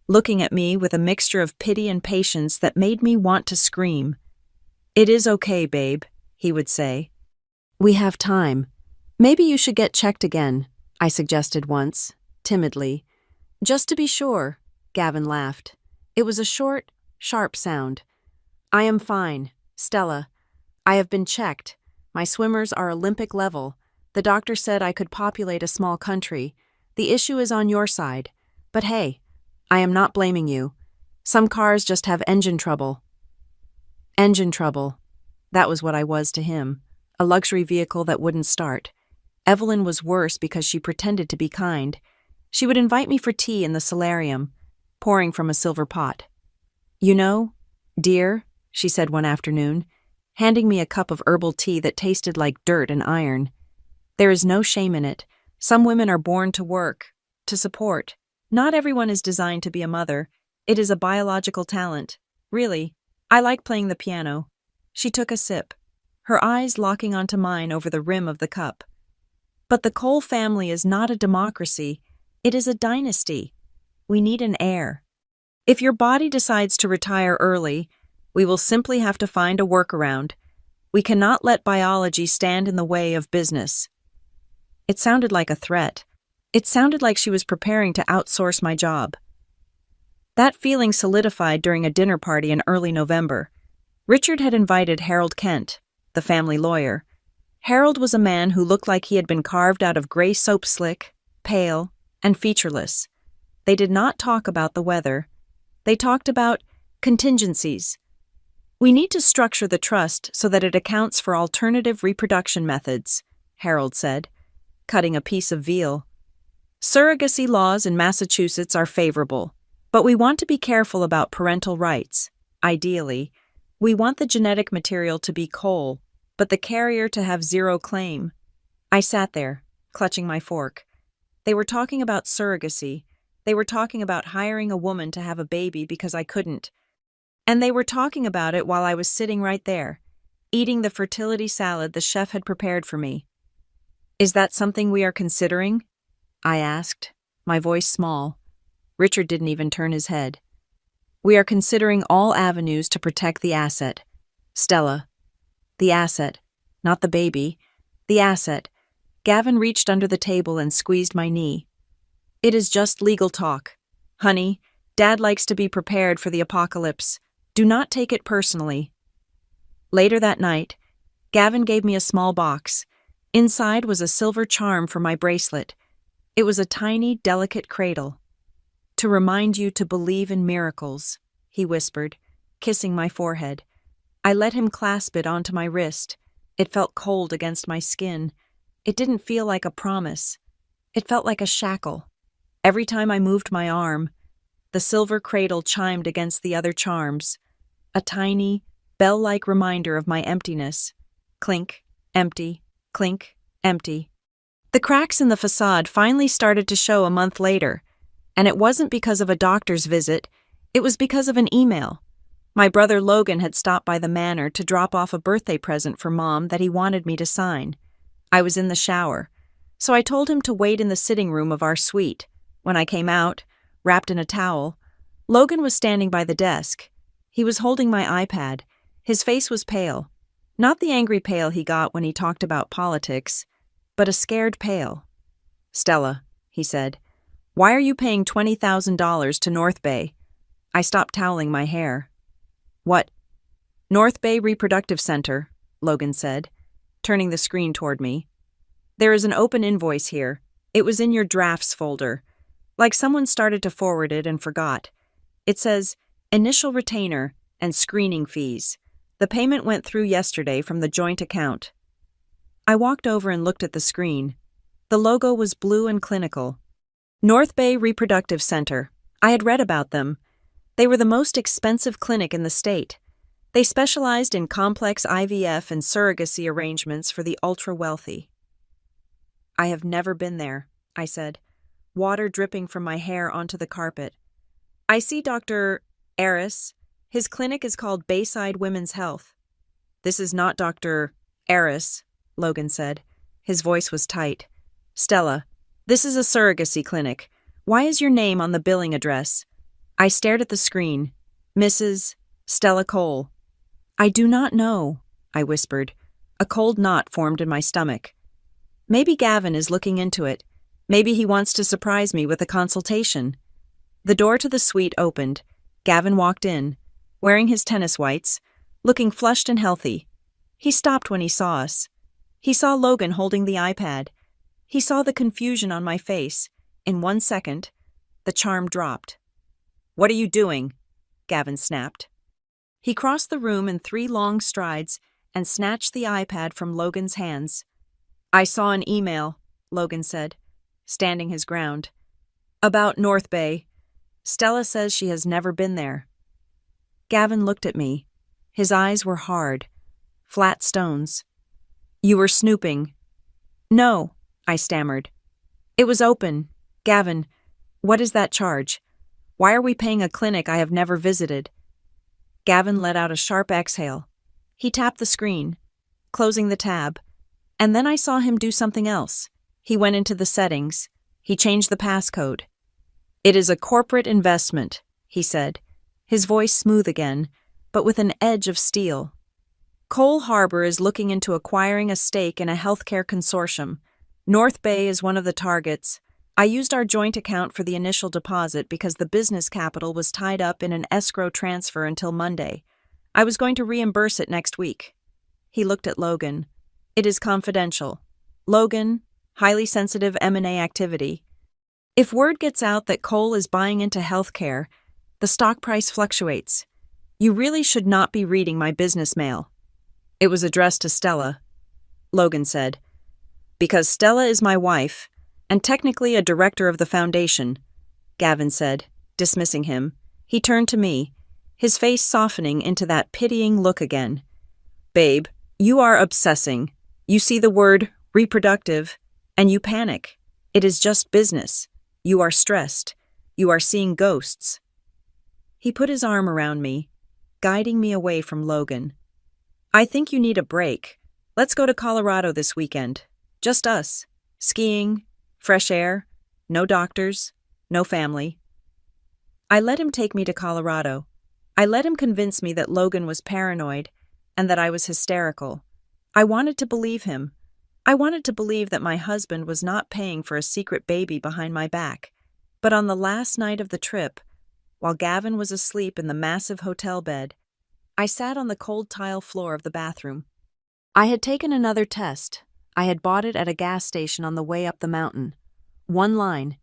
looking at me with a mixture of pity and patience that made me want to scream. "It is okay, babe," he would say. "We have time. Maybe you should get checked again," I suggested once, timidly. "Just to be sure," Gavin laughed. It was a short, sharp sound. "I am fine, Stella. I have been checked. My swimmers are Olympic level. The doctor said I could populate a small country. The issue is on your side. But hey, I am not blaming you. Some cars just have engine trouble." Engine trouble. That was what I was to him. A luxury vehicle that wouldn't start. Evelyn was worse because she pretended to be kind. She would invite me for tea in the solarium, pouring from a silver pot. "You know, dear," she said one afternoon, handing me a cup of herbal tea that tasted like dirt and iron. "There is no shame in it. Some women are born to work, to support. Not everyone is designed to be a mother. It is a biological talent. Really, I like playing the piano." She took a sip, her eyes locking onto mine over the rim of the cup. "But the Cole family is not a democracy. It is a dynasty. We need an heir. If your body decides to retire early, we will simply have to find a workaround. We cannot let biology stand in the way of business." It sounded like a threat. It sounded like she was preparing to outsource my job. That feeling solidified during a dinner party in early November. Richard had invited Harold Kent, the family lawyer. Harold was a man who looked like he had been carved out of gray soap slick, pale, and featureless. They did not talk about the weather. They talked about contingencies. "We need to structure the trust so that it accounts for alternative reproduction methods," Harold said, cutting a piece of veal. "Surrogacy laws in Massachusetts are favorable, but we want to be careful about parental rights. Ideally, we want the genetic material to be Cole, but the carrier to have zero claim." I sat there, clutching my fork. They were talking about surrogacy. They were talking about hiring a woman to have a baby because I couldn't. And they were talking about it while I was sitting right there, eating the fertility salad the chef had prepared for me. "Is that something we are considering?" I asked, my voice small. Richard didn't even turn his head. "We are considering all avenues to protect the asset. Stella. The asset, not the baby. The asset." Gavin reached under the table and squeezed my knee. "It is just legal talk. Honey, Dad likes to be prepared for the apocalypse. Do not take it personally." Later that night, Gavin gave me a small box. Inside was a silver charm for my bracelet. It was a tiny, delicate cradle. "To remind you to believe in miracles," he whispered, kissing my forehead. I let him clasp it onto my wrist. It felt cold against my skin. It didn't feel like a promise. It felt like a shackle. Every time I moved my arm, the silver cradle chimed against the other charms, a tiny, bell-like reminder of my emptiness. Clink, empty, clink, empty. The cracks in the facade finally started to show a month later, and it wasn't because of a doctor's visit, it was because of an email. My brother Logan had stopped by the manor to drop off a birthday present for Mom that he wanted me to sign. I was in the shower, so I told him to wait in the sitting room of our suite. When I came out, wrapped in a towel, Logan was standing by the desk. He was holding my iPad. His face was pale. Not the angry pale he got when he talked about politics, but a scared pale. "Stella," he said, "why are you paying $20,000 to North Bay?" I stopped toweling my hair. "What?" "North Bay Reproductive Center," Logan said, turning the screen toward me. "There is an open invoice here. It was in your drafts folder. Like someone started to forward it and forgot. It says, initial retainer and screening fees. The payment went through yesterday from the joint account." I walked over and looked at the screen. The logo was blue and clinical. North Bay Reproductive Center. I had read about them. They were the most expensive clinic in the state. They specialized in complex IVF and surrogacy arrangements for the ultra-wealthy. "I have never been there," I said, water dripping from my hair onto the carpet. "I see Dr. Aris. His clinic is called Bayside Women's Health." "This is not Dr. Aris," Logan said. His voice was tight. "Stella, this is a surrogacy clinic. Why is your name on the billing address?" I stared at the screen. "Mrs. Stella Cole." "I do not know," I whispered. A cold knot formed in my stomach. Maybe Gavin is looking into it. Maybe he wants to surprise me with a consultation. The door to the suite opened. Gavin walked in, wearing his tennis whites, looking flushed and healthy. He stopped when he saw us. He saw Logan holding the iPad. He saw the confusion on my face. In 1 second, the charm dropped. "What are you doing?" Gavin snapped. He crossed the room in 3 long strides and snatched the iPad from Logan's hands. "I saw an email," Logan said, standing his ground. "About North Bay. Stella says she has never been there." Gavin looked at me. His eyes were hard, flat stones. "You were snooping." "No," I stammered. "It was open. Gavin, what is that charge? Why are we paying a clinic I have never visited?" Gavin let out a sharp exhale. He tapped the screen, closing the tab, and then I saw him do something else. He went into the settings. He changed the passcode. "It is a corporate investment," he said, his voice smooth again, but with an edge of steel. "Cole Harbor is looking into acquiring a stake in a healthcare consortium. North Bay is one of the targets. I used our joint account for the initial deposit because the business capital was tied up in an escrow transfer until Monday. I was going to reimburse it next week." He looked at Logan. "It is confidential. Logan, highly sensitive M&A activity. If word gets out that Cole is buying into healthcare, the stock price fluctuates. You really should not be reading my business mail." "It was addressed to Stella," Logan said. "Because Stella is my wife, and technically a director of the foundation," Gavin said, dismissing him. He turned to me, his face softening into that pitying look again. "Babe, you are obsessing. You see the word reproductive, and you panic. It is just business. You are stressed. You are seeing ghosts." He put his arm around me, guiding me away from Logan. "I think you need a break. Let's go to Colorado this weekend. Just us. Skiing, fresh air, no doctors, no family." I let him take me to Colorado. I let him convince me that Logan was paranoid and that I was hysterical. I wanted to believe him. I wanted to believe that my husband was not paying for a secret baby behind my back. But on the last night of the trip, while Gavin was asleep in the massive hotel bed, I sat on the cold tile floor of the bathroom. I had taken another test. I had bought it at a gas station on the way up the mountain. 1 line.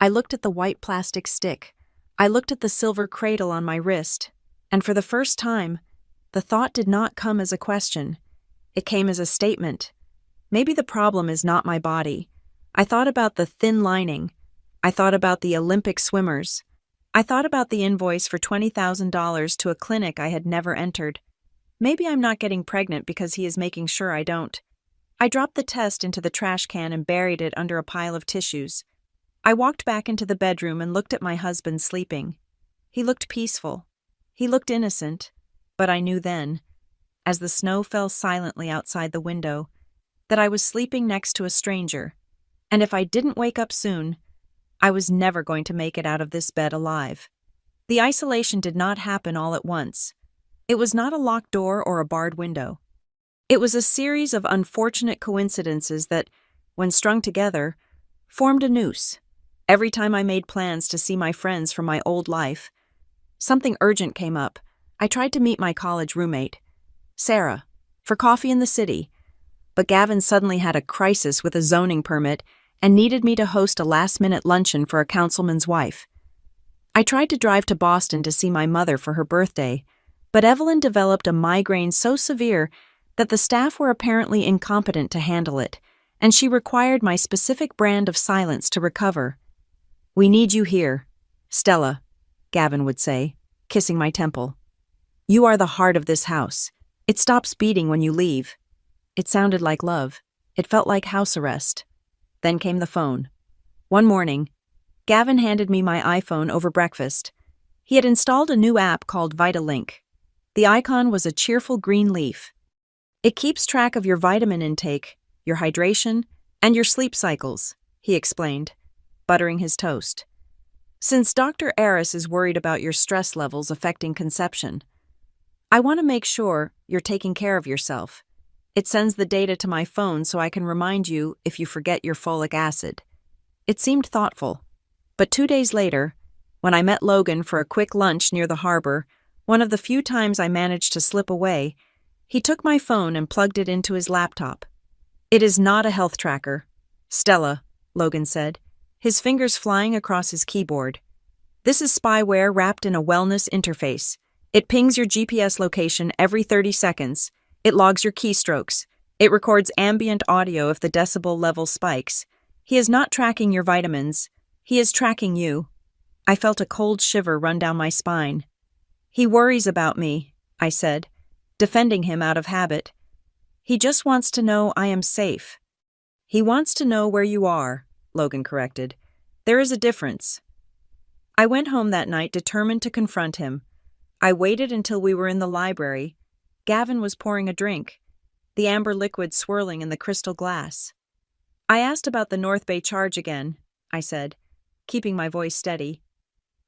I looked at the white plastic stick. I looked at the silver cradle on my wrist. And for the first time, the thought did not come as a question. It came as a statement. Maybe the problem is not my body. I thought about the thin lining, I thought about the Olympic swimmers. I thought about the invoice for $20,000 to a clinic I had never entered. Maybe I'm not getting pregnant because he is making sure I don't. I dropped the test into the trash can and buried it under a pile of tissues. I walked back into the bedroom and looked at my husband sleeping. He looked peaceful. He looked innocent. But I knew then, as the snow fell silently outside the window, that I was sleeping next to a stranger, and if I didn't wake up soon, I was never going to make it out of this bed alive. The isolation did not happen all at once. It was not a locked door or a barred window. It was a series of unfortunate coincidences that, when strung together, formed a noose. Every time I made plans to see my friends from my old life, something urgent came up. I tried to meet my college roommate, Sarah, for coffee in the city, but Gavin suddenly had a crisis with a zoning permit and needed me to host a last-minute luncheon for a councilman's wife. I tried to drive to Boston to see my mother for her birthday, but Evelyn developed a migraine so severe that the staff were apparently incompetent to handle it, and she required my specific brand of silence to recover. "We need you here, Stella," Gavin would say, kissing my temple. "You are the heart of this house. It stops beating when you leave." It sounded like love. It felt like house arrest. Then came the phone. One morning, Gavin handed me my iPhone over breakfast. He had installed a new app called VitaLink. The icon was a cheerful green leaf. "It keeps track of your vitamin intake, your hydration, and your sleep cycles," he explained, buttering his toast. "Since Dr. Aris is worried about your stress levels affecting conception, I want to make sure you're taking care of yourself. It sends the data to my phone so I can remind you if you forget your folic acid." It seemed thoughtful. But 2 days later, when I met Logan for a quick lunch near the harbor, one of the few times I managed to slip away, he took my phone and plugged it into his laptop. "It is not a health tracker, Stella," Logan said, his fingers flying across his keyboard. "This is spyware wrapped in a wellness interface. It pings your GPS location every 30 seconds. It logs your keystrokes. It records ambient audio if the decibel level spikes. He is not tracking your vitamins. He is tracking you." I felt a cold shiver run down my spine. "He worries about me," I said, defending him out of habit. "He just wants to know I am safe." "He wants to know where you are," Logan corrected. "There is a difference." I went home that night determined to confront him. I waited until we were in the library. Gavin was pouring a drink, the amber liquid swirling in the crystal glass. "I asked about the North Bay charge again," I said, keeping my voice steady.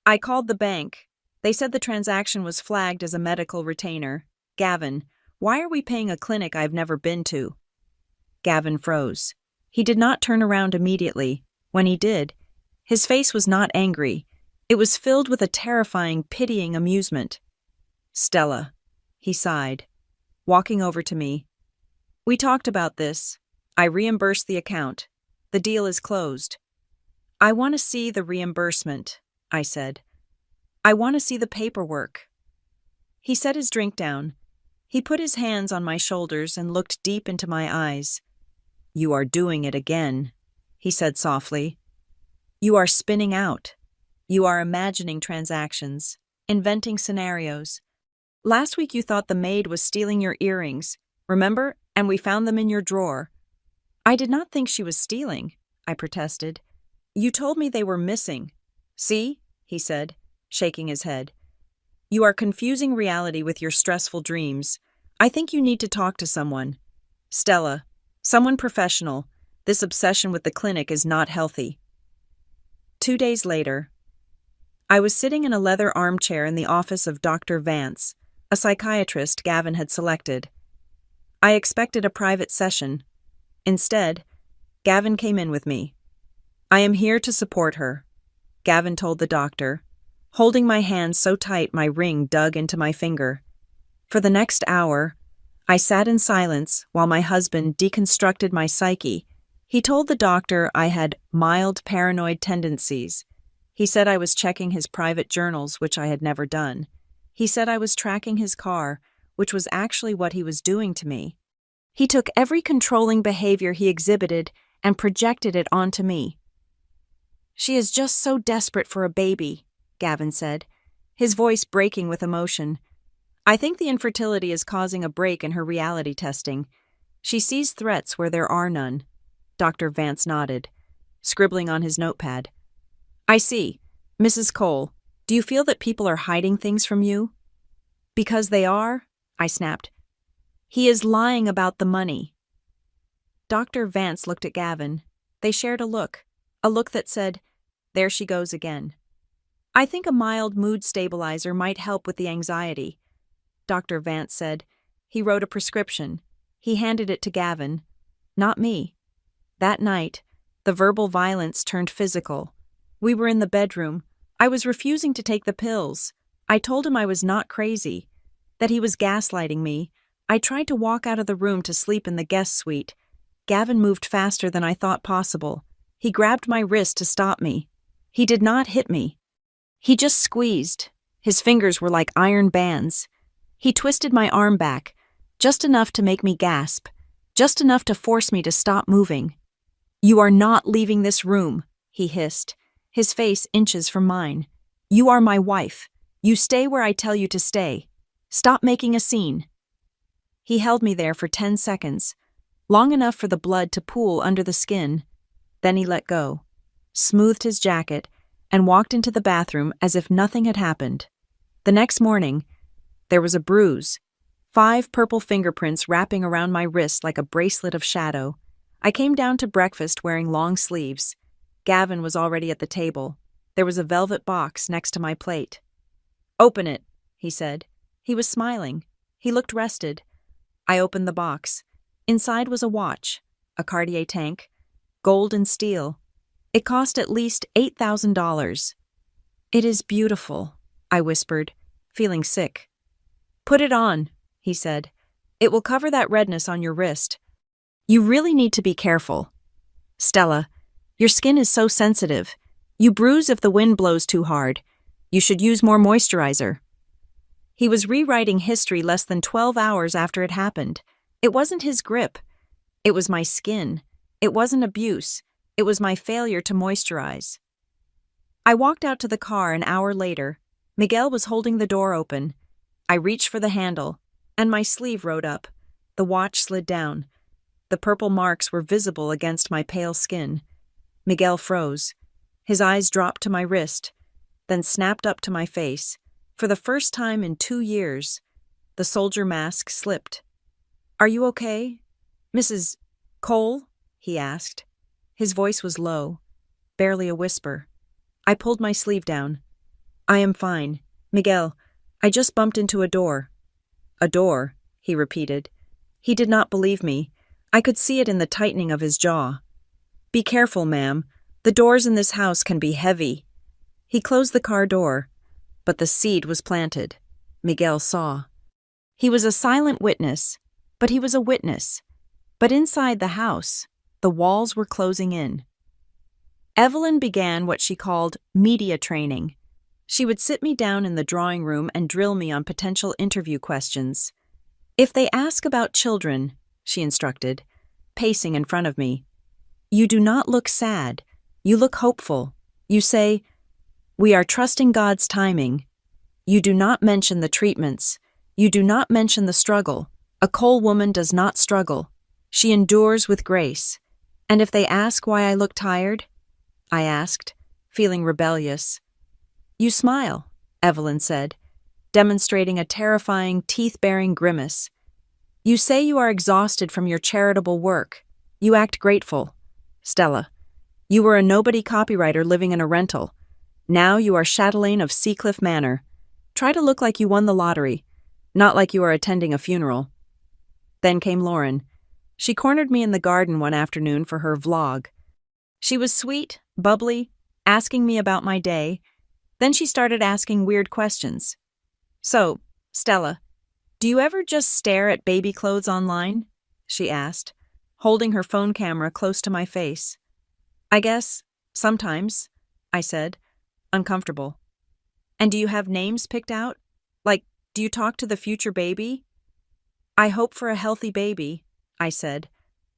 "I called the bank. They said the transaction was flagged as a medical retainer. Gavin, why are we paying a clinic I've never been to?" Gavin froze. He did not turn around immediately. When he did, his face was not angry. It was filled with a terrifying, pitying amusement. "Stella," he sighed, walking over to me. "We talked about this. I reimbursed the account. The deal is closed." "I want to see the reimbursement," I said. "I want to see the paperwork." He set his drink down. He put his hands on my shoulders and looked deep into my eyes. "You are doing it again," he said softly. "You are spinning out. You are imagining transactions, inventing scenarios. Last week you thought the maid was stealing your earrings, remember? And we found them in your drawer." "I did not think she was stealing," I protested. "You told me they were missing." "See?" he said, shaking his head. "You are confusing reality with your stressful dreams. I think you need to talk to someone. Stella, someone professional. This obsession with the clinic is not healthy." 2 days later, I was sitting in a leather armchair in the office of Dr. Vance, a psychiatrist Gavin had selected. I expected a private session. Instead, Gavin came in with me. "I am here to support her," Gavin told the doctor, holding my hand so tight my ring dug into my finger. For the next hour, I sat in silence while my husband deconstructed my psyche. He told the doctor I had mild paranoid tendencies. He said I was checking his private journals, which I had never done. He said I was tracking his car, which was actually what he was doing to me. He took every controlling behavior he exhibited and projected it onto me. She is just so desperate for a baby, Gavin said, his voice breaking with emotion. I think the infertility is causing a break in her reality testing. She sees threats where there are none. Dr. Vance nodded, scribbling on his notepad. I see. Mrs. Cole, do you feel that people are hiding things from you? Because they are, I snapped. He is lying about the money. Dr. Vance looked at Gavin. They shared a look that said, there she goes again. I think a mild mood stabilizer might help with the anxiety, Dr. Vance said. He wrote a prescription. He handed it to Gavin. Not me. That night, the verbal violence turned physical. We were in the bedroom. I was refusing to take the pills. I told him I was not crazy, that he was gaslighting me. I tried to walk out of the room to sleep in the guest suite. Gavin moved faster than I thought possible. He grabbed my wrist to stop me. He did not hit me. He just squeezed. His fingers were like iron bands. He twisted my arm back, just enough to make me gasp, just enough to force me to stop moving. You are not leaving this room, he hissed, his face inches from mine. You are my wife. You stay where I tell you to stay. Stop making a scene. He held me there for 10 seconds, long enough for the blood to pool under the skin. Then he let go, smoothed his jacket, and walked into the bathroom as if nothing had happened. The next morning, there was a bruise, 5 purple fingerprints wrapping around my wrist like a bracelet of shadow. I came down to breakfast wearing long sleeves. Gavin was already at the table. There was a velvet box next to my plate. Open it, he said. He was smiling. He looked rested. I opened the box. Inside was a watch, a Cartier tank, gold and steel. It cost at least $8,000. It is beautiful, I whispered, feeling sick. Put it on, he said. It will cover that redness on your wrist. You really need to be careful. Stella, your skin is so sensitive. You bruise if the wind blows too hard. You should use more moisturizer. He was rewriting history less than 12 hours after it happened. It wasn't his grip. It was my skin. It wasn't abuse. It was my failure to moisturize. I walked out to the car an hour later. Miguel was holding the door open. I reached for the handle, and my sleeve rode up. The watch slid down. The purple marks were visible against my pale skin. Miguel froze. His eyes dropped to my wrist, then snapped up to my face. For the first time in 2 years, the soldier mask slipped. Are you okay, Mrs. Cole? He asked. His voice was low, barely a whisper. I pulled my sleeve down. I am fine. Miguel, I just bumped into a door. A door, he repeated. He did not believe me. I could see it in the tightening of his jaw. Be careful, ma'am. The doors in this house can be heavy. He closed the car door, but the seed was planted. Miguel saw. He was a silent witness, but he was a witness. But inside the house, the walls were closing in. Evelyn began what she called media training. She would sit me down in the drawing room and drill me on potential interview questions. If they ask about children, she instructed, pacing in front of me, you do not look sad. You look hopeful. You say, we are trusting God's timing. You do not mention the treatments. You do not mention the struggle. A Cole woman does not struggle. She endures with grace. And if they ask why I look tired, I asked, feeling rebellious. You smile, Evelyn said, demonstrating a terrifying, teeth-baring grimace. You say you are exhausted from your charitable work. You act grateful. Stella, you were a nobody copywriter living in a rental. Now you are chatelaine of Seacliff Manor. Try to look like you won the lottery, not like you are attending a funeral. Then came Lauren. She cornered me in the garden one afternoon for her vlog. She was sweet, bubbly, asking me about my day. Then she started asking weird questions. So, Stella, do you ever just stare at baby clothes online? She asked, holding her phone camera close to my face. I guess, sometimes, I said, uncomfortable. And do you have names picked out? Like, do you talk to the future baby? I hope for a healthy baby, I said,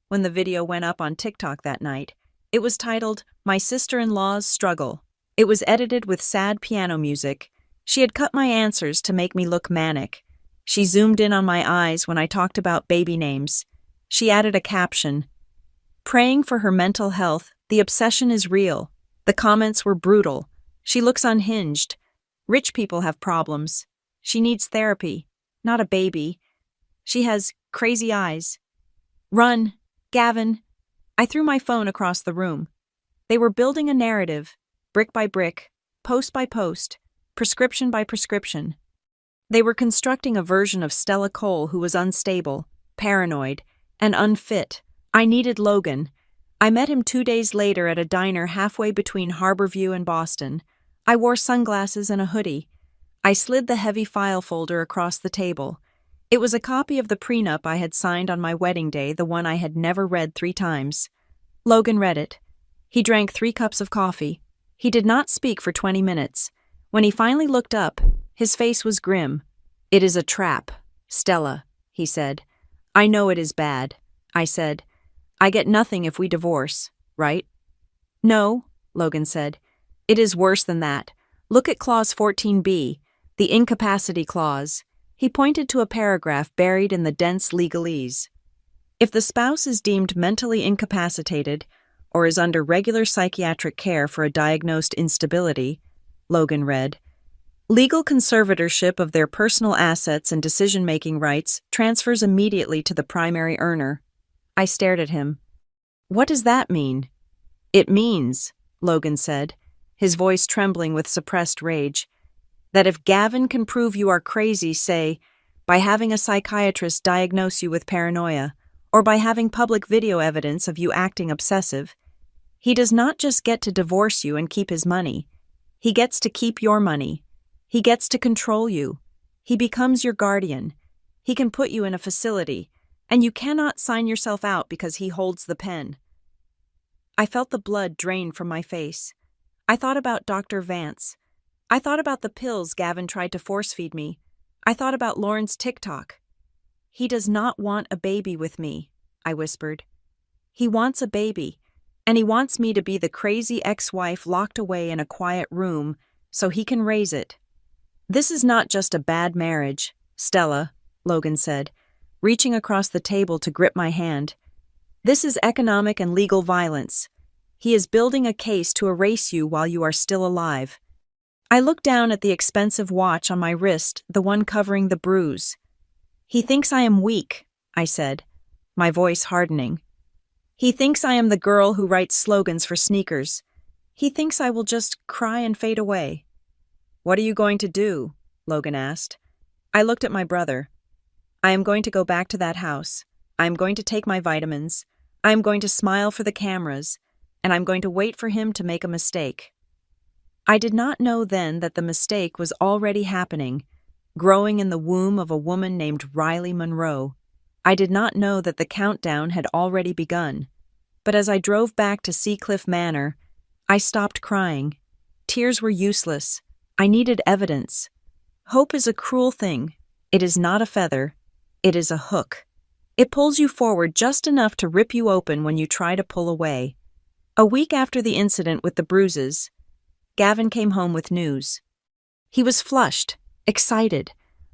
when the video went up on TikTok that night. It was titled, My sister-in-law's struggle. It was edited with sad piano music. She had cut my answers to make me look manic. She zoomed in on my eyes when I talked about baby names. She added a caption. Praying for her mental health, the obsession is real. The comments were brutal. She looks unhinged. Rich people have problems. She needs therapy, not a baby. She has crazy eyes. Run, Gavin. I threw my phone across the room. They were building a narrative, brick by brick, post by post, prescription by prescription. They were constructing a version of Stella Cole who was unstable, paranoid, and unfit. I needed Logan. I met him 2 days later at a diner halfway between Harborview and Boston. I wore sunglasses and a hoodie. I slid the heavy file folder across the table. It was a copy of the prenup I had signed on my wedding day, the one I had never read 3 times. Logan read it. He drank 3 cups of coffee. He did not speak for 20 minutes. When he finally looked up, his face was grim. It is a trap, Stella, he said. I know it is bad, I said. I get nothing if we divorce, right? No, Logan said. It is worse than that. Look at Clause 14b, the incapacity clause. He pointed to a paragraph buried in the dense legalese. If the spouse is deemed mentally incapacitated or is under regular psychiatric care for a diagnosed instability, Logan read, legal conservatorship of their personal assets and decision-making rights transfers immediately to the primary earner. I stared at him. What does that mean? It means, Logan said, his voice trembling with suppressed rage, that if Gavin can prove you are crazy, say, by having a psychiatrist diagnose you with paranoia, or by having public video evidence of you acting obsessive, he does not just get to divorce you and keep his money. He gets to keep your money. He gets to control you. He becomes your guardian. He can put you in a facility, and you cannot sign yourself out because he holds the pen. I felt the blood drain from my face. I thought about Dr. Vance. I thought about the pills Gavin tried to force-feed me. I thought about Lauren's TikTok. He does not want a baby with me, I whispered. He wants a baby, and he wants me to be the crazy ex-wife locked away in a quiet room so he can raise it. This is not just a bad marriage, Stella, Logan said, reaching across the table to grip my hand. This is economic and legal violence. He is building a case to erase you while you are still alive. I looked down at the expensive watch on my wrist, the one covering the bruise. He thinks I am weak, I said, my voice hardening. He thinks I am the girl who writes slogans for sneakers. He thinks I will just cry and fade away. What are you going to do? Logan asked. I looked at my brother. I am going to go back to that house. I am going to take my vitamins. I am going to smile for the cameras, and I'm going to wait for him to make a mistake. I did not know then that the mistake was already happening, growing in the womb of a woman named Riley Monroe. I did not know that the countdown had already begun. But as I drove back to Seacliff Manor, I stopped crying. Tears were useless. I needed evidence. Hope is a cruel thing. It is not a feather. It is a hook. It pulls you forward just enough to rip you open when you try to pull away. A week after the incident with the bruises, Gavin came home with news. He was flushed, excited,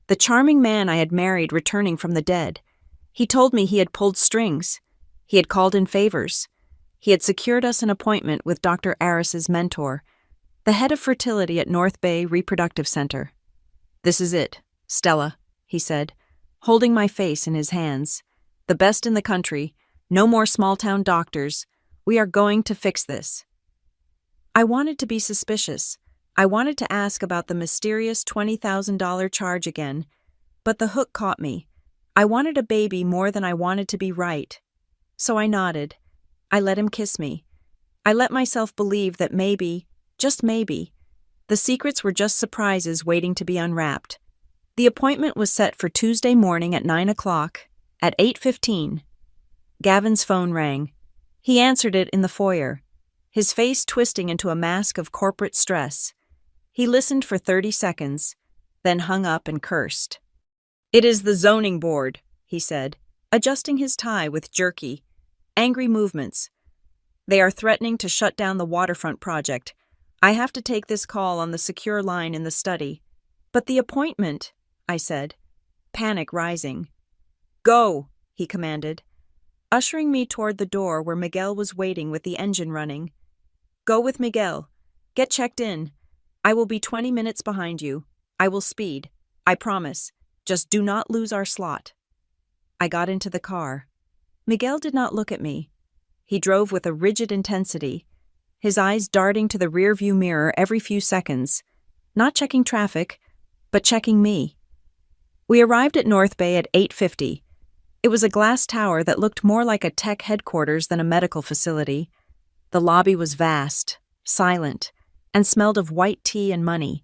the charming man I had married returning from the dead. He told me he had pulled strings. He had called in favors. He had secured us an appointment with Dr. Aris's mentor, the head of fertility at North Bay Reproductive Center. This is it, Stella, he said, holding my face in his hands. The best in the country, no more small-town doctors. We are going to fix this. I wanted to be suspicious. I wanted to ask about the mysterious $20,000 charge again, but the hook caught me. I wanted a baby more than I wanted to be right. So I nodded. I let him kiss me. I let myself believe that maybe, just maybe, the secrets were just surprises waiting to be unwrapped. The appointment was set for Tuesday morning at 9 o'clock. At 8:15, Gavin's phone rang. He answered it in the foyer, his face twisting into a mask of corporate stress. He listened for 30 seconds, then hung up and cursed. It is the zoning board, he said, adjusting his tie with jerky, angry movements. They are threatening to shut down the waterfront project. I have to take this call on the secure line in the study. But the appointment, I said, panic rising. Go, he commanded, ushering me toward the door where Miguel was waiting with the engine running. Go with Miguel. Get checked in. I will be 20 minutes behind you. I will speed. I promise. Just do not lose our slot. I got into the car. Miguel did not look at me. He drove with a rigid intensity, his eyes darting to the rearview mirror every few seconds, not checking traffic, but checking me. We arrived at North Bay at 8:50. It was a glass tower that looked more like a tech headquarters than a medical facility. The lobby was vast, silent, and smelled of white tea and money.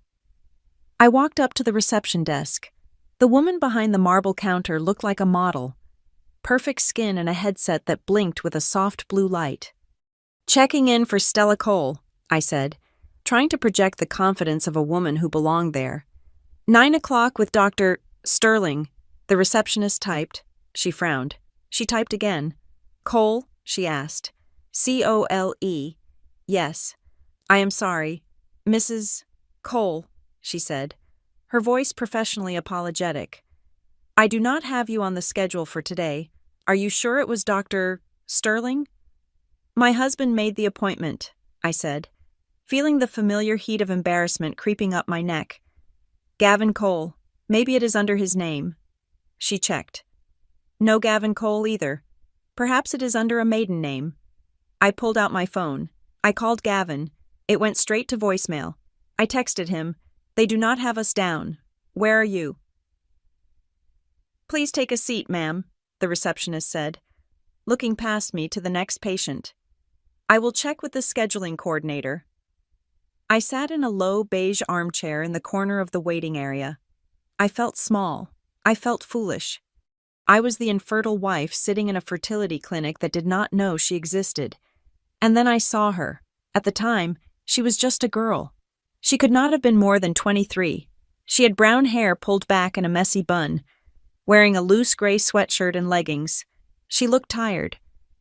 I walked up to the reception desk. The woman behind the marble counter looked like a model. Perfect skin and a headset that blinked with a soft blue light. Checking in for Stella Cole, I said, trying to project the confidence of a woman who belonged there. 9 o'clock with Dr. Sterling, the receptionist typed. She frowned. She typed again. Cole, she asked. Cole. Yes. I am sorry. Mrs. Cole, she said, her voice professionally apologetic. I do not have you on the schedule for today. Are you sure it was Dr. Sterling? My husband made the appointment, I said, feeling the familiar heat of embarrassment creeping up my neck. Gavin Cole. Maybe it is under his name. She checked. No Gavin Cole either. Perhaps it is under a maiden name. I pulled out my phone. I called Gavin. It went straight to voicemail. I texted him. They do not have us down. Where are you? Please take a seat, ma'am, the receptionist said, looking past me to the next patient. I will check with the scheduling coordinator. I sat in a low beige armchair in the corner of the waiting area. I felt small. I felt foolish. I was the infertile wife sitting in a fertility clinic that did not know she existed. And then I saw her. At the time, she was just a girl. She could not have been more than 23. She had brown hair pulled back in a messy bun, wearing a loose gray sweatshirt and leggings. She looked tired.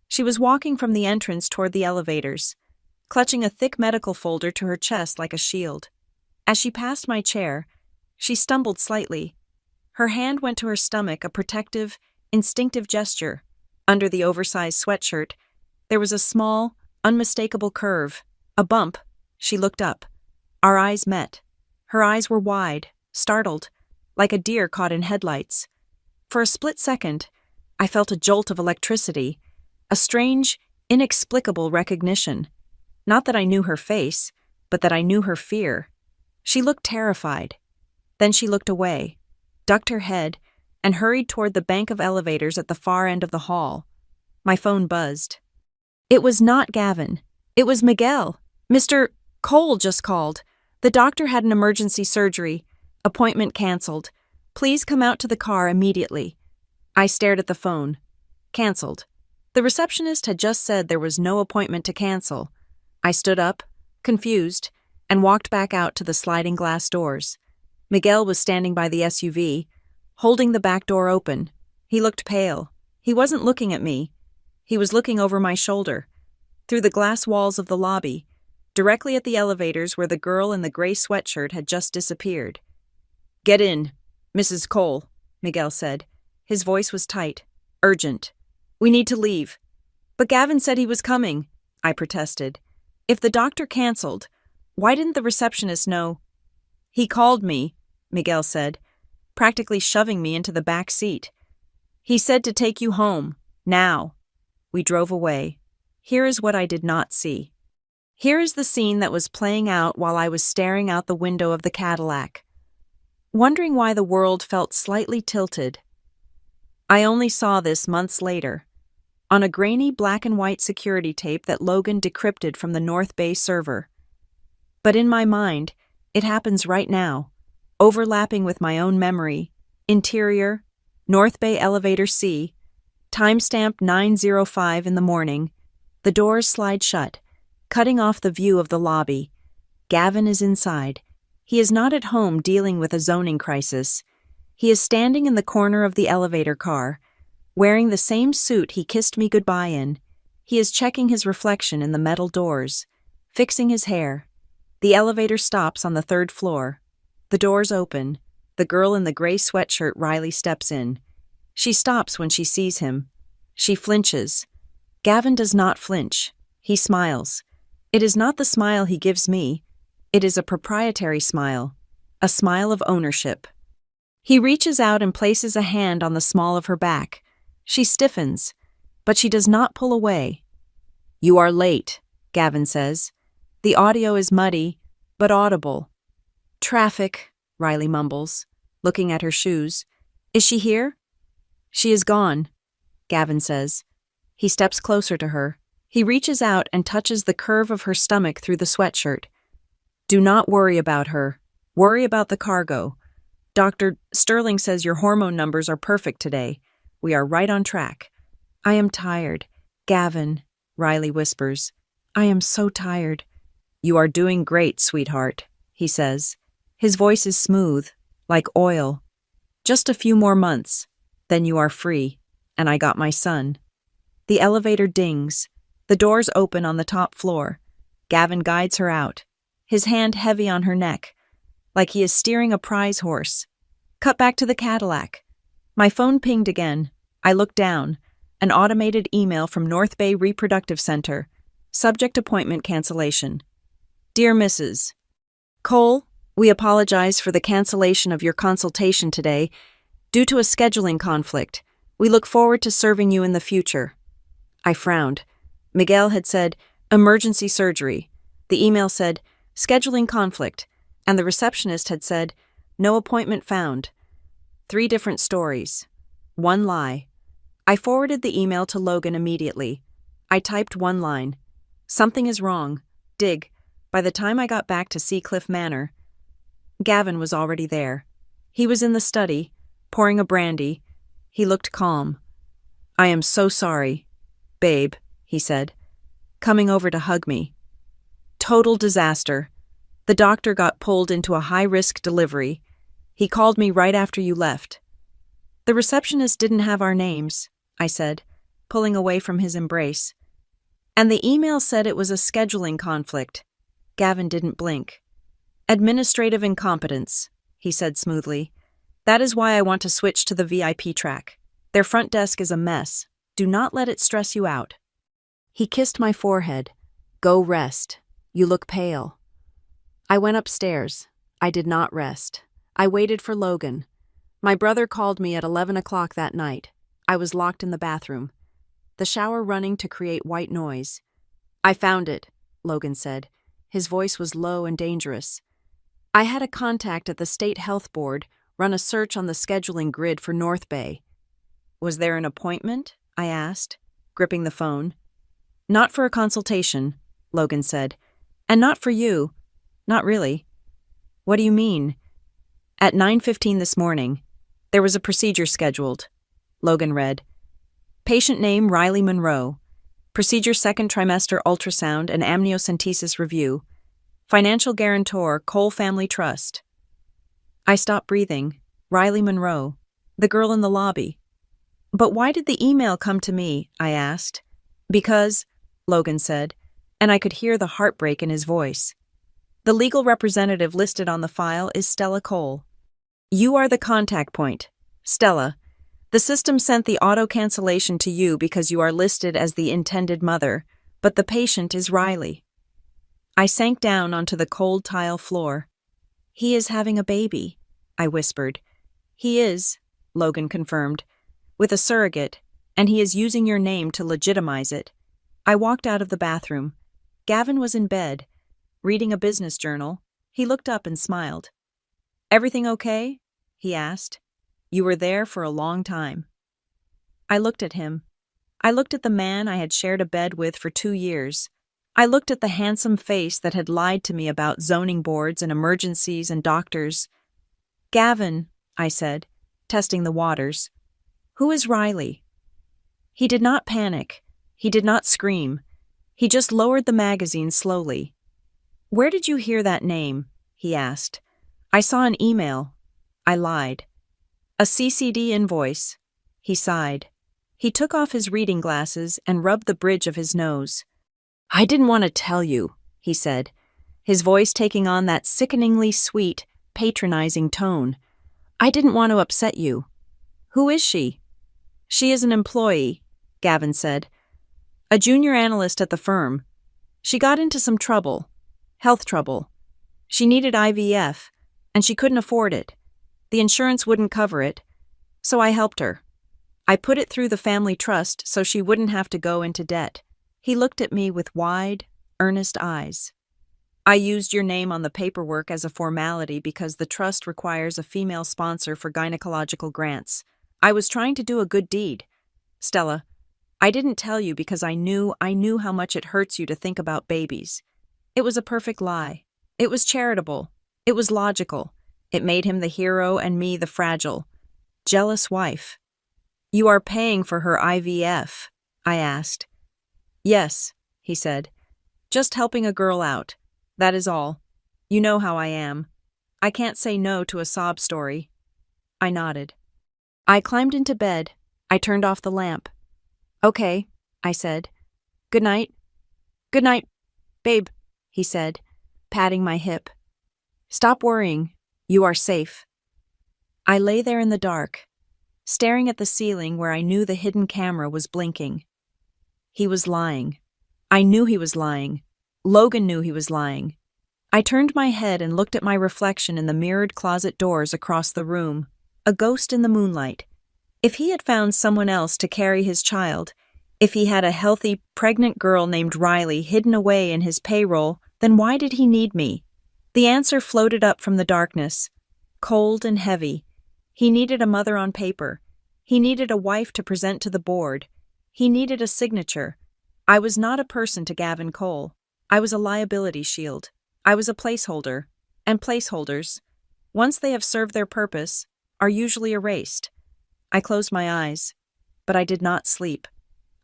She was walking from the entrance toward the elevators, clutching a thick medical folder to her chest like a shield. As she passed my chair, she stumbled slightly. Her hand went to her stomach, a protective, instinctive gesture. Under the oversized sweatshirt, there was a small, unmistakable curve, a bump. She looked up. Our eyes met. Her eyes were wide, startled, like a deer caught in headlights. For a split second, I felt a jolt of electricity, a strange, inexplicable recognition. Not that I knew her face, but that I knew her fear. She looked terrified. Then she looked away, ducked her head, and hurried toward the bank of elevators at the far end of the hall. My phone buzzed. It was not Gavin. It was Miguel. Mr. Cole just called. The doctor had an emergency surgery. Appointment canceled. Please come out to the car immediately. I stared at the phone. Canceled. The receptionist had just said there was no appointment to cancel. I stood up, confused, and walked back out to the sliding glass doors. Miguel was standing by the SUV, holding the back door open. He looked pale. He wasn't looking at me. He was looking over my shoulder, through the glass walls of the lobby, directly at the elevators where the girl in the gray sweatshirt had just disappeared. Get in, Mrs. Cole, Miguel said. His voice was tight, urgent. We need to leave. But Gavin said he was coming, I protested. If the doctor canceled, why didn't the receptionist know? He called me, Miguel said, practically shoving me into the back seat. He said to take you home, now. We drove away. Here is what I did not see. Here is the scene that was playing out while I was staring out the window of the Cadillac, wondering why the world felt slightly tilted. I only saw this months later, on a grainy black and white security tape that Logan decrypted from the North Bay server. But in my mind, it happens right now, overlapping with my own memory. Interior, North Bay Elevator C, timestamp 9:05 in the morning. The doors slide shut, cutting off the view of the lobby. Gavin is inside. He is not at home dealing with a zoning crisis. He is standing in the corner of the elevator car, wearing the same suit he kissed me goodbye in. He is checking his reflection in the metal doors, fixing his hair. The elevator stops on the third floor. The doors open. The girl in the gray sweatshirt Riley steps in. She stops when she sees him. She flinches. Gavin does not flinch. He smiles. It is not the smile he gives me. It is a proprietary smile, a smile of ownership. He reaches out and places a hand on the small of her back. She stiffens, but she does not pull away. "You are late," Gavin says. The audio is muddy, but audible. "Traffic," Riley mumbles, looking at her shoes. "Is she here?" "She is gone," Gavin says. He steps closer to her. He reaches out and touches the curve of her stomach through the sweatshirt. "Do not worry about her. Worry about the cargo. Dr. Sterling says your hormone numbers are perfect today. We are right on track." "I am tired." "Gavin," Riley whispers. "I am so tired." "You are doing great, sweetheart," he says. His voice is smooth, like oil. "Just a few more months. Then you are free, and I got my son." The elevator dings. The doors open on the top floor. Gavin guides her out, his hand heavy on her neck, like he is steering a prize horse. Cut back to the Cadillac. My phone pinged again. I looked down. An automated email from North Bay Reproductive Center. Subject appointment cancellation. "Dear Mrs. Cole, we apologize for the cancellation of your consultation today due to a scheduling conflict. We look forward to serving you in the future." I frowned. Miguel had said, "emergency surgery." The email said, "scheduling conflict," and the receptionist had said, "no appointment found." 3 different stories. 1 lie. I forwarded the email to Logan immediately. I typed 1 line. "Something is wrong. Dig." By the time I got back to Seacliff Manor, Gavin was already there. He was in the study, pouring a brandy. He looked calm. "I am so sorry, babe," he said, coming over to hug me. "Total disaster. The doctor got pulled into a high-risk delivery. He called me right after you left." "The receptionist didn't have our names," I said, pulling away from his embrace. "And the email said it was a scheduling conflict." Gavin didn't blink. "Administrative incompetence," he said smoothly. "That is why I want to switch to the VIP track. Their front desk is a mess. Do not let it stress you out." He kissed my forehead. "Go rest. You look pale." I went upstairs. I did not rest. I waited for Logan. My brother called me at 11 o'clock that night. I was locked in the bathroom, the shower running to create white noise. "I found it," Logan said. His voice was low and dangerous. "I had a contact at the State Health Board run a search on the scheduling grid for North Bay." "Was there an appointment?" I asked, gripping the phone. "Not for a consultation," Logan said. "And not for you. Not really." "What do you mean?" "At 9:15 this morning, there was a procedure scheduled." Logan read. "Patient name Riley Monroe. Procedure 2nd trimester ultrasound and amniocentesis review. Financial guarantor Cole Family Trust." I stopped breathing. Riley Monroe. The girl in the lobby. "But why did the email come to me?" I asked. "Because," Logan said, and I could hear the heartbreak in his voice. "The legal representative listed on the file is Stella Cole. You are the contact point. Stella, the system sent the auto-cancellation to you because you are listed as the intended mother, but the patient is Riley." I sank down onto the cold tile floor. "He is having a baby," I whispered. "He is," Logan confirmed, "with a surrogate, and he is using your name to legitimize it." I walked out of the bathroom. Gavin was in bed, reading a business journal. He looked up and smiled. "Everything okay?" he asked. "You were there for a long time." I looked at him. I looked at the man I had shared a bed with for 2 years. I looked at the handsome face that had lied to me about zoning boards and emergencies and doctors. "Gavin," I said, testing the waters, "who is Riley?" He did not panic. He did not scream. He just lowered the magazine slowly. "Where did you hear that name?" he asked. "I saw an email." I lied. "A CCD invoice." He sighed. He took off his reading glasses and rubbed the bridge of his nose. "I didn't want to tell you," he said, his voice taking on that sickeningly sweet, patronizing tone. "I didn't want to upset you." "Who is she?" "She is an employee," Gavin said. "A junior analyst at the firm. She got into some trouble. Health trouble. She needed IVF, and she couldn't afford it. The insurance wouldn't cover it, so I helped her. I put it through the family trust so she wouldn't have to go into debt." He looked at me with wide, earnest eyes. "I used your name on the paperwork as a formality because the trust requires a female sponsor for gynecological grants. I was trying to do a good deed. Stella, I didn't tell you because I knew how much it hurts you to think about babies. It was a perfect lie. It was charitable. It was logical. It made him the hero and me the fragile, jealous wife." "You are paying for her IVF?" I asked. "Yes," he said. "Just helping a girl out. That is all. You know how I am. I can't say no to a sob story." I nodded. I climbed into bed. I turned off the lamp. "Okay," I said. "Good night." "Good night, babe," he said, patting my hip. "Stop worrying. You are safe." I lay there in the dark, staring at the ceiling where I knew the hidden camera was blinking. He was lying. I knew he was lying. Logan knew he was lying. I turned my head and looked at my reflection in the mirrored closet doors across the room, a ghost in the moonlight. If he had found someone else to carry his child, if he had a healthy, pregnant girl named Riley hidden away in his payroll, then why did he need me? The answer floated up from the darkness, cold and heavy. He needed a mother on paper. He needed a wife to present to the board. He needed a signature. I was not a person to Gavin Cole. I was a liability shield. I was a placeholder. And placeholders, once they have served their purpose, are usually erased. I closed my eyes, but I did not sleep.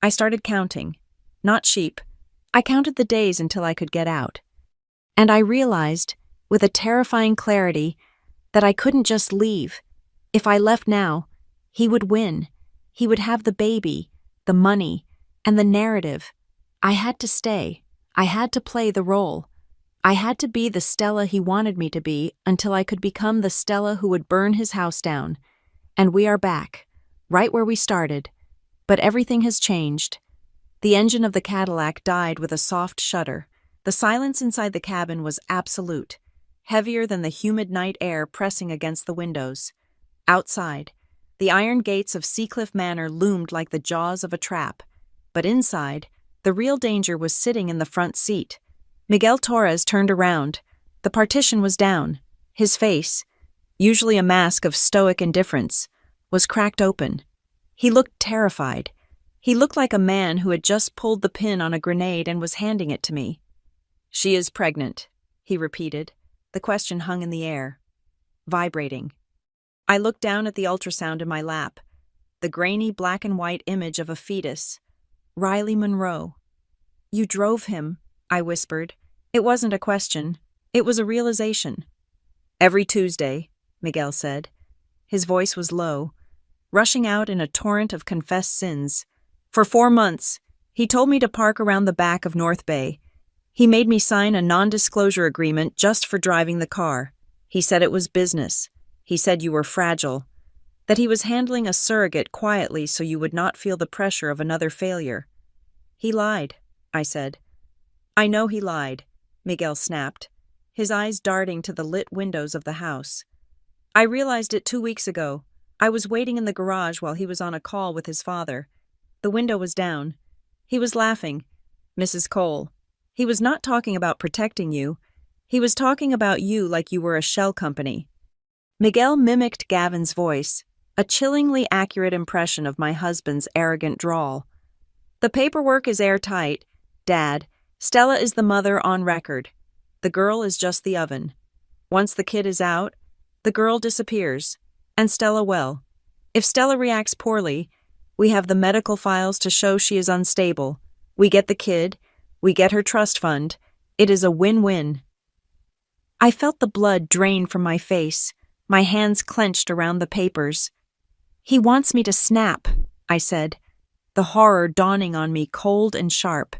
I started counting. Not sheep. I counted the days until I could get out. And I realized, with a terrifying clarity, that I couldn't just leave. If I left now, he would win. He would have the baby, the money, and the narrative. I had to stay. I had to play the role. I had to be the Stella he wanted me to be until I could become the Stella who would burn his house down. And we are back, right where we started. But everything has changed. The engine of the Cadillac died with a soft shudder. The silence inside the cabin was absolute, heavier than the humid night air pressing against the windows. Outside, the iron gates of Seacliff Manor loomed like the jaws of a trap. But inside, the real danger was sitting in the front seat. Miguel Torres turned around. The partition was down. His face, usually a mask of stoic indifference, was cracked open. He looked terrified. He looked like a man who had just pulled the pin on a grenade and was handing it to me. "She is pregnant," he repeated. The question hung in the air, vibrating. I looked down at the ultrasound in my lap, the grainy black and white image of a fetus. Riley Monroe. "You drove him," I whispered. It wasn't a question. It was a realization. "Every Tuesday," Miguel said. His voice was low, rushing out in a torrent of confessed sins. "For 4 months, he told me to park around the back of North Bay. He made me sign a non-disclosure agreement just for driving the car. He said it was business. He said you were fragile. That he was handling a surrogate quietly so you would not feel the pressure of another failure." "He lied," I said. "I know he lied," Miguel snapped, his eyes darting to the lit windows of the house. "I realized it 2 weeks ago. I was waiting in the garage while he was on a call with his father. The window was down. He was laughing. Mrs. Cole. He was not talking about protecting you. He was talking about you like you were a shell company." Miguel mimicked Gavin's voice, a chillingly accurate impression of my husband's arrogant drawl. "The paperwork is airtight, Dad. Stella is the mother on record. The girl is just the oven. Once the kid is out, the girl disappears. And Stella will. If Stella reacts poorly, we have the medical files to show she is unstable. We get the kid. We get her trust fund. It is a win-win." I felt the blood drain from my face, my hands clenched around the papers. "He wants me to snap," I said. the horror dawning on me cold and sharp.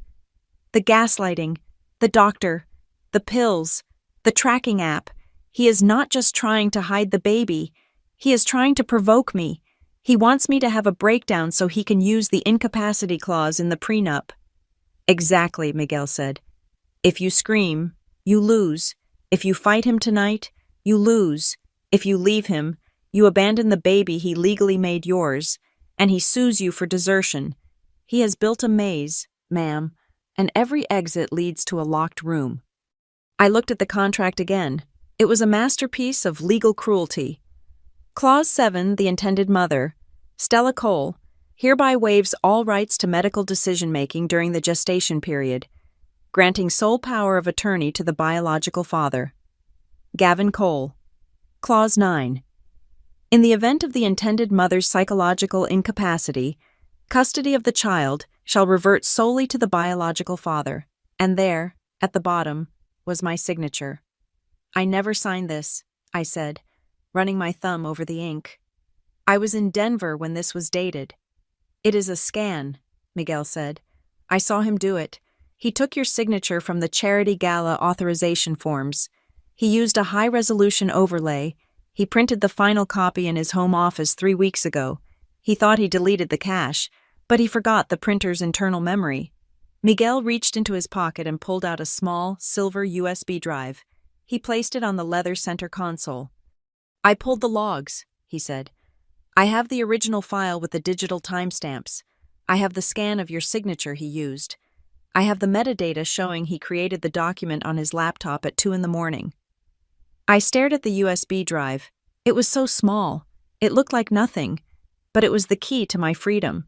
The gaslighting, the doctor, the pills, the tracking app. He is not just trying to hide the baby. He is trying to provoke me. He wants me to have a breakdown so he can use the incapacity clause in the prenup. Exactly, Miguel said. If you scream, you lose. If you fight him tonight, you lose. If you leave him, you abandon the baby he legally made yours, and he sues you for desertion. He has built a maze, ma'am, and every exit leads to a locked room. I looked at the contract again. It was a masterpiece of legal cruelty. Clause 7, the intended mother, Stella Cole, hereby waives all rights to medical decision-making during the gestation period, granting sole power of attorney to the biological father. Gavin Cole. Clause 9. In the event of the intended mother's psychological incapacity, custody of the child shall revert solely to the biological father. And there, at the bottom, was my signature. I never signed this, I said, running my thumb over the ink. I was in Denver when this was dated. It is a scan, Miguel said. I saw him do it. He took your signature from the Charity Gala authorization forms. He used a high-resolution overlay. He printed the final copy in his home office 3 weeks ago. He thought he deleted the cache, but he forgot the printer's internal memory. Miguel reached into his pocket and pulled out a small, silver USB drive. He placed it on the leather center console. I pulled the logs, he said. I have the original file with the digital timestamps. I have the scan of your signature he used. I have the metadata showing he created the document on his laptop at 2 a.m. I stared at the USB drive. It was so small. It looked like nothing, but it was the key to my freedom.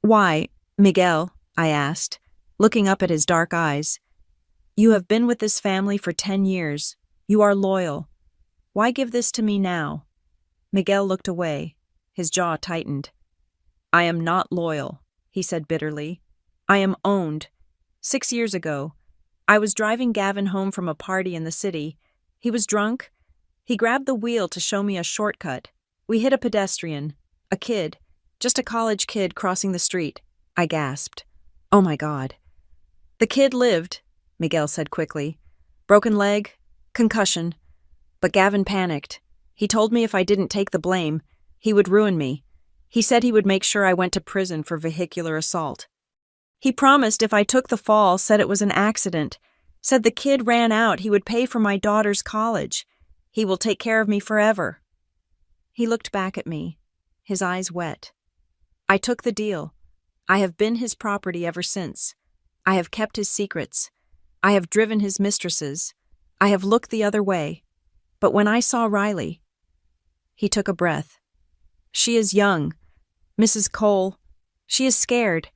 Why, Miguel? I asked, looking up at his dark eyes. You have been with this family for 10 years. You are loyal. Why give this to me now? Miguel looked away. His jaw tightened. I am not loyal, he said bitterly. I am owned. 6 years ago, I was driving Gavin home from a party in the city. He was drunk. He grabbed the wheel to show me a shortcut. We hit a pedestrian, a kid, just a college kid crossing the street. I gasped. Oh my God. The kid lived, Miguel said quickly. Broken leg, concussion. But Gavin panicked. He told me if I didn't take the blame, he would ruin me. He said he would make sure I went to prison for vehicular assault. He promised if I took the fall, said it was an accident, said the kid ran out, he would pay for my daughter's college. He will take care of me forever. He looked back at me, his eyes wet. I took the deal. I have been his property ever since. I have kept his secrets. I have driven his mistresses. I have looked the other way. But when I saw Riley, he took a breath. She is young, Mrs. Cole. She is scared.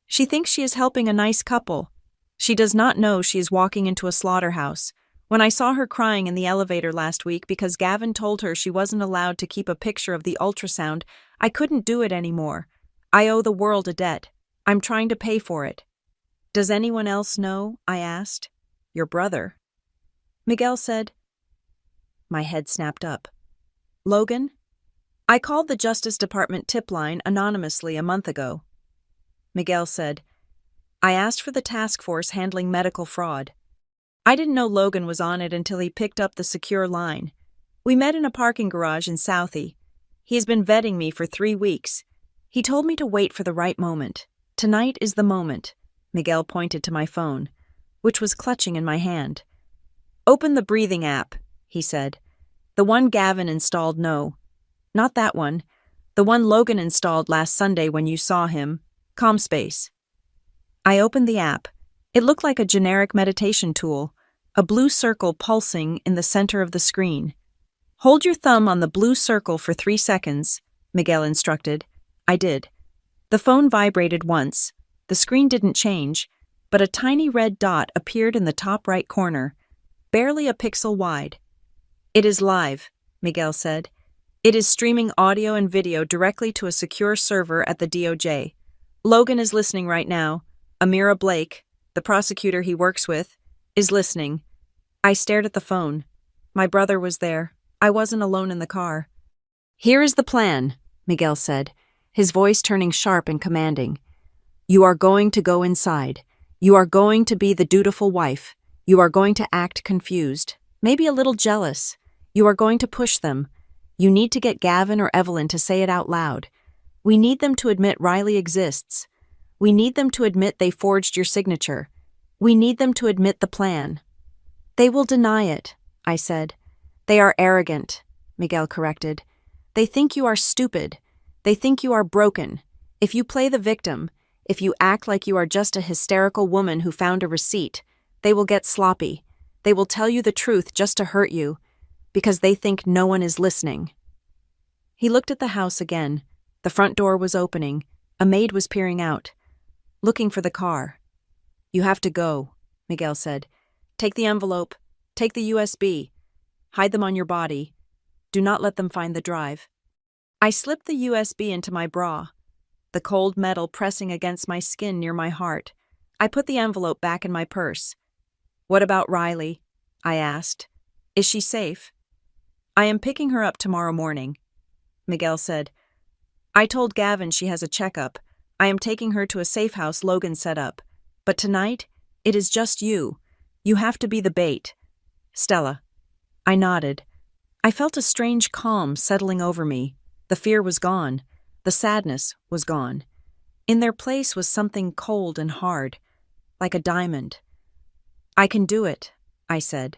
She thinks she is helping a nice couple. She does not know she is walking into a slaughterhouse. When I saw her crying in the elevator last week because Gavin told her she wasn't allowed to keep a picture of the ultrasound, I couldn't do it anymore. I owe the world a debt. I'm trying to pay for it. Does anyone else know? I asked. Your brother. Miguel said. My head snapped up. Logan? I called the Justice Department tip line anonymously a month ago. Miguel said, I asked for the task force handling medical fraud. I didn't know Logan was on it until he picked up the secure line. We met in a parking garage in Southie. He has been vetting me for 3 weeks. He told me to wait for the right moment. Tonight is the moment. Miguel pointed to my phone, which was clutching in my hand. Open the breathing app, he said. The one Gavin installed, no. Not that one. The one Logan installed last Sunday when you saw him. ComSpace. I opened the app. It looked like a generic meditation tool, a blue circle pulsing in the center of the screen. Hold your thumb on the blue circle for 3 seconds, Miguel instructed. I did. The phone vibrated once. The screen didn't change, but a tiny red dot appeared in the top right corner, barely a pixel wide. It is live, Miguel said. It is streaming audio and video directly to a secure server at the DOJ. Logan is listening right now. Amira Blake, the prosecutor he works with, is listening. I stared at the phone. My brother was there. I wasn't alone in the car. Here is the plan, Miguel said, his voice turning sharp and commanding. You are going to go inside. You are going to be the dutiful wife. You are going to act confused, maybe a little jealous. You are going to push them. You need to get Gavin or Evelyn to say it out loud. We need them to admit Riley exists. We need them to admit they forged your signature. We need them to admit the plan. They will deny it, I said. They are arrogant, Miguel corrected. They think you are stupid. They think you are broken. If you play the victim, if you act like you are just a hysterical woman who found a receipt, they will get sloppy. They will tell you the truth just to hurt you, because they think no one is listening. He looked at the house again. The front door was opening. A maid was peering out, looking for the car. You have to go, Miguel said. Take the envelope. Take the USB. Hide them on your body. Do not let them find the drive. I slipped the USB into my bra, the cold metal pressing against my skin near my heart. I put the envelope back in my purse. What about Riley? I asked. Is she safe? I am picking her up tomorrow morning, Miguel said. I told Gavin she has a checkup. I am taking her to a safe house Logan set up. But tonight, it is just you. You have to be the bait. Stella. I nodded. I felt a strange calm settling over me. The fear was gone. The sadness was gone. In their place was something cold and hard, like a diamond. I can do it, I said.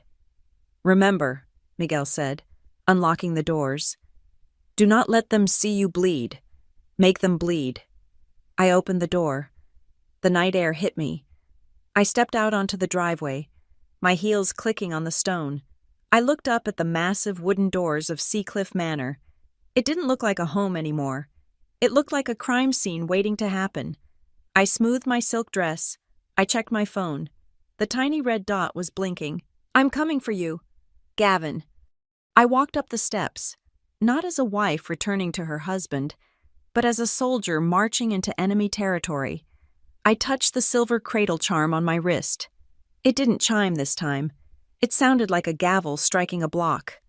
Remember, Miguel said, unlocking the doors. Do not let them see you bleed. Make them bleed. I opened the door. The night air hit me. I stepped out onto the driveway, my heels clicking on the stone. I looked up at the massive wooden doors of Seacliff Manor. It didn't look like a home anymore. It looked like a crime scene waiting to happen. I smoothed my silk dress. I checked my phone. The tiny red dot was blinking. I'm coming for you. Gavin. I walked up the steps, not as a wife returning to her husband, but as a soldier marching into enemy territory. I touched the silver cradle charm on my wrist. It didn't chime this time. It sounded like a gavel striking a block.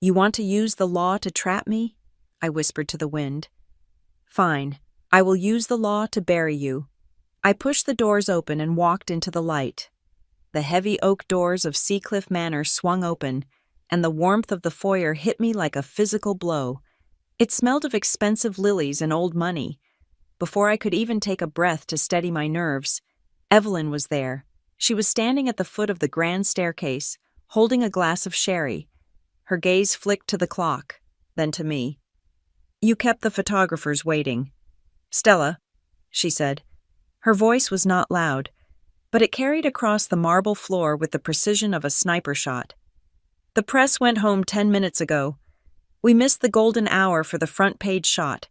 You want to use the law to trap me? I whispered to the wind. Fine. I will use the law to bury you. I pushed the doors open and walked into the light. The heavy oak doors of Seacliff Manor swung open, and the warmth of the foyer hit me like a physical blow. It smelled of expensive lilies and old money. Before I could even take a breath to steady my nerves, Evelyn was there. She was standing at the foot of the grand staircase, holding a glass of sherry. Her gaze flicked to the clock, then to me. You kept the photographers waiting. Stella, she said. Her voice was not loud, but it carried across the marble floor with the precision of a sniper shot. The press went home 10 minutes ago. We missed the golden hour for the front page shot.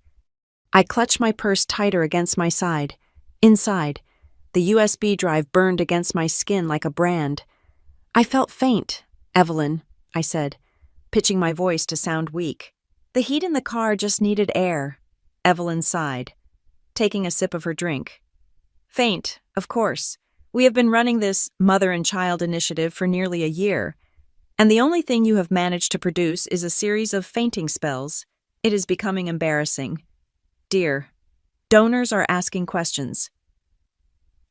I clutched my purse tighter against my side. Inside, the USB drive burned against my skin like a brand. I felt faint, Evelyn, I said, pitching my voice to sound weak. The heat in the car just needed air. Evelyn sighed, taking a sip of her drink. Faint, of course. We have been running this mother and child initiative for nearly a year, and the only thing you have managed to produce is a series of fainting spells. It is becoming embarrassing. Dear, donors are asking questions.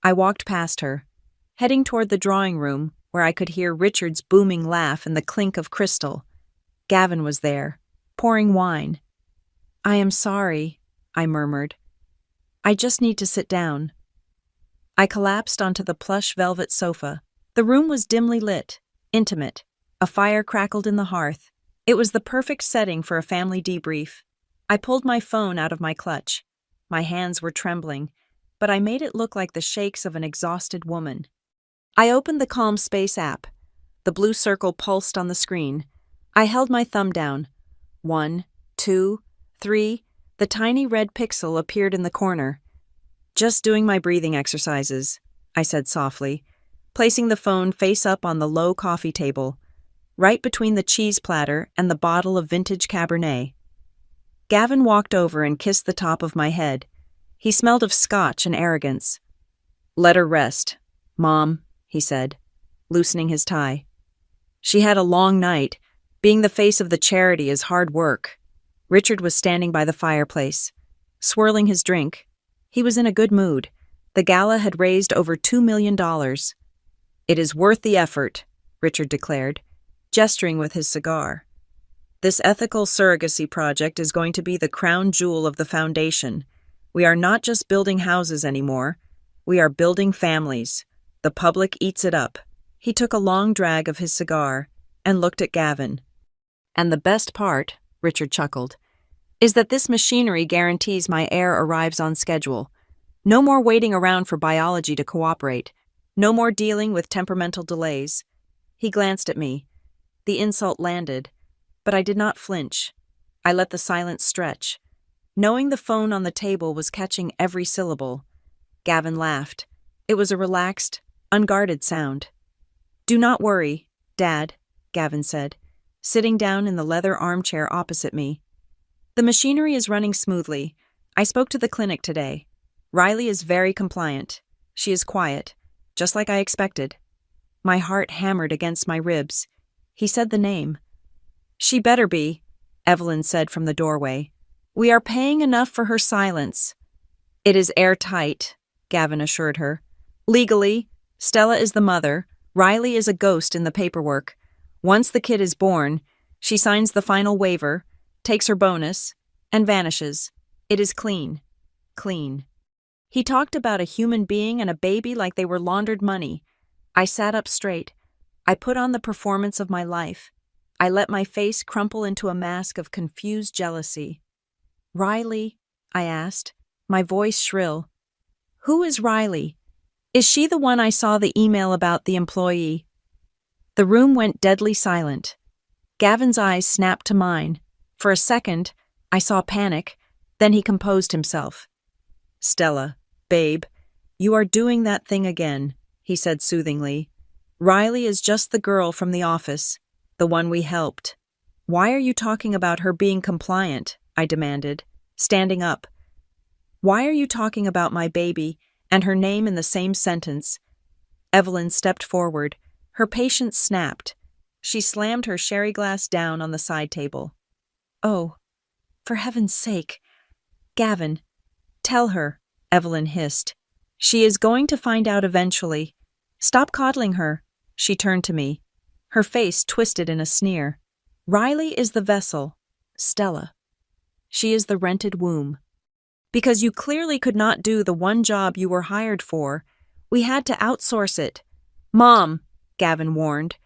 I walked past her, heading toward the drawing room where I could hear Richard's booming laugh and the clink of crystal. Gavin was there, pouring wine. I am sorry, I murmured. I just need to sit down. I collapsed onto the plush velvet sofa. The room was dimly lit, intimate. A fire crackled in the hearth. It was the perfect setting for a family debrief. I pulled my phone out of my clutch. My hands were trembling, but I made it look like the shakes of an exhausted woman. I opened the Calm Space app. The blue circle pulsed on the screen. I held my thumb down. 1, 2, 3. The tiny red pixel appeared in the corner. Just doing my breathing exercises, I said softly, placing the phone face up on the low coffee table, right between the cheese platter and the bottle of vintage Cabernet. Gavin walked over and kissed the top of my head. He smelled of scotch and arrogance. Let her rest, Mom, he said, loosening his tie. She had a long night. Being the face of the charity is hard work. Richard was standing by the fireplace, swirling his drink. He was in a good mood. The gala had raised over $2 million. "It is worth the effort," Richard declared, gesturing with his cigar. "This ethical surrogacy project is going to be the crown jewel of the foundation. We are not just building houses anymore. We are building families. The public eats it up." He took a long drag of his cigar and looked at Gavin. "And the best part," Richard chuckled, "is that this machinery guarantees my heir arrives on schedule. No more waiting around for biology to cooperate. No more dealing with temperamental delays." He glanced at me. The insult landed, but I did not flinch. I let the silence stretch, knowing the phone on the table was catching every syllable. Gavin laughed. It was a relaxed, unguarded sound. "Do not worry, Dad," Gavin said, sitting down in the leather armchair opposite me. "The machinery is running smoothly. I spoke to the clinic today. Riley is very compliant. She is quiet, just like I expected." My heart hammered against my ribs. He said the name. "She better be," Evelyn said from the doorway. "We are paying enough for her silence." "It is airtight," Gavin assured her. "Legally, Stella is the mother. Riley is a ghost in the paperwork. Once the kid is born, she signs the final waiver, takes her bonus, and vanishes. It is clean. Clean." He talked about a human being and a baby like they were laundered money. I sat up straight. I put on the performance of my life. I let my face crumple into a mask of confused jealousy. "Riley?" I asked, my voice shrill. "Who is Riley? Is she the one I saw the email about the employee?" The room went deadly silent. Gavin's eyes snapped to mine. For a second, I saw panic, then he composed himself. "Stella, babe, you are doing that thing again," he said soothingly. "Riley is just the girl from the office, the one we helped." "Why are you talking about her being compliant?" I demanded, standing up. "Why are you talking about my baby and her name in the same sentence?" Evelyn stepped forward. Her patience snapped. She slammed her sherry glass down on the side table. "Oh, for heaven's sake. Gavin, tell her," Evelyn hissed. "She is going to find out eventually. Stop coddling her." She turned to me, her face twisted in a sneer. "Riley is the vessel, Stella. She is the rented womb. Because you clearly could not do the one job you were hired for, we had to outsource it." "Mom," Gavin warned,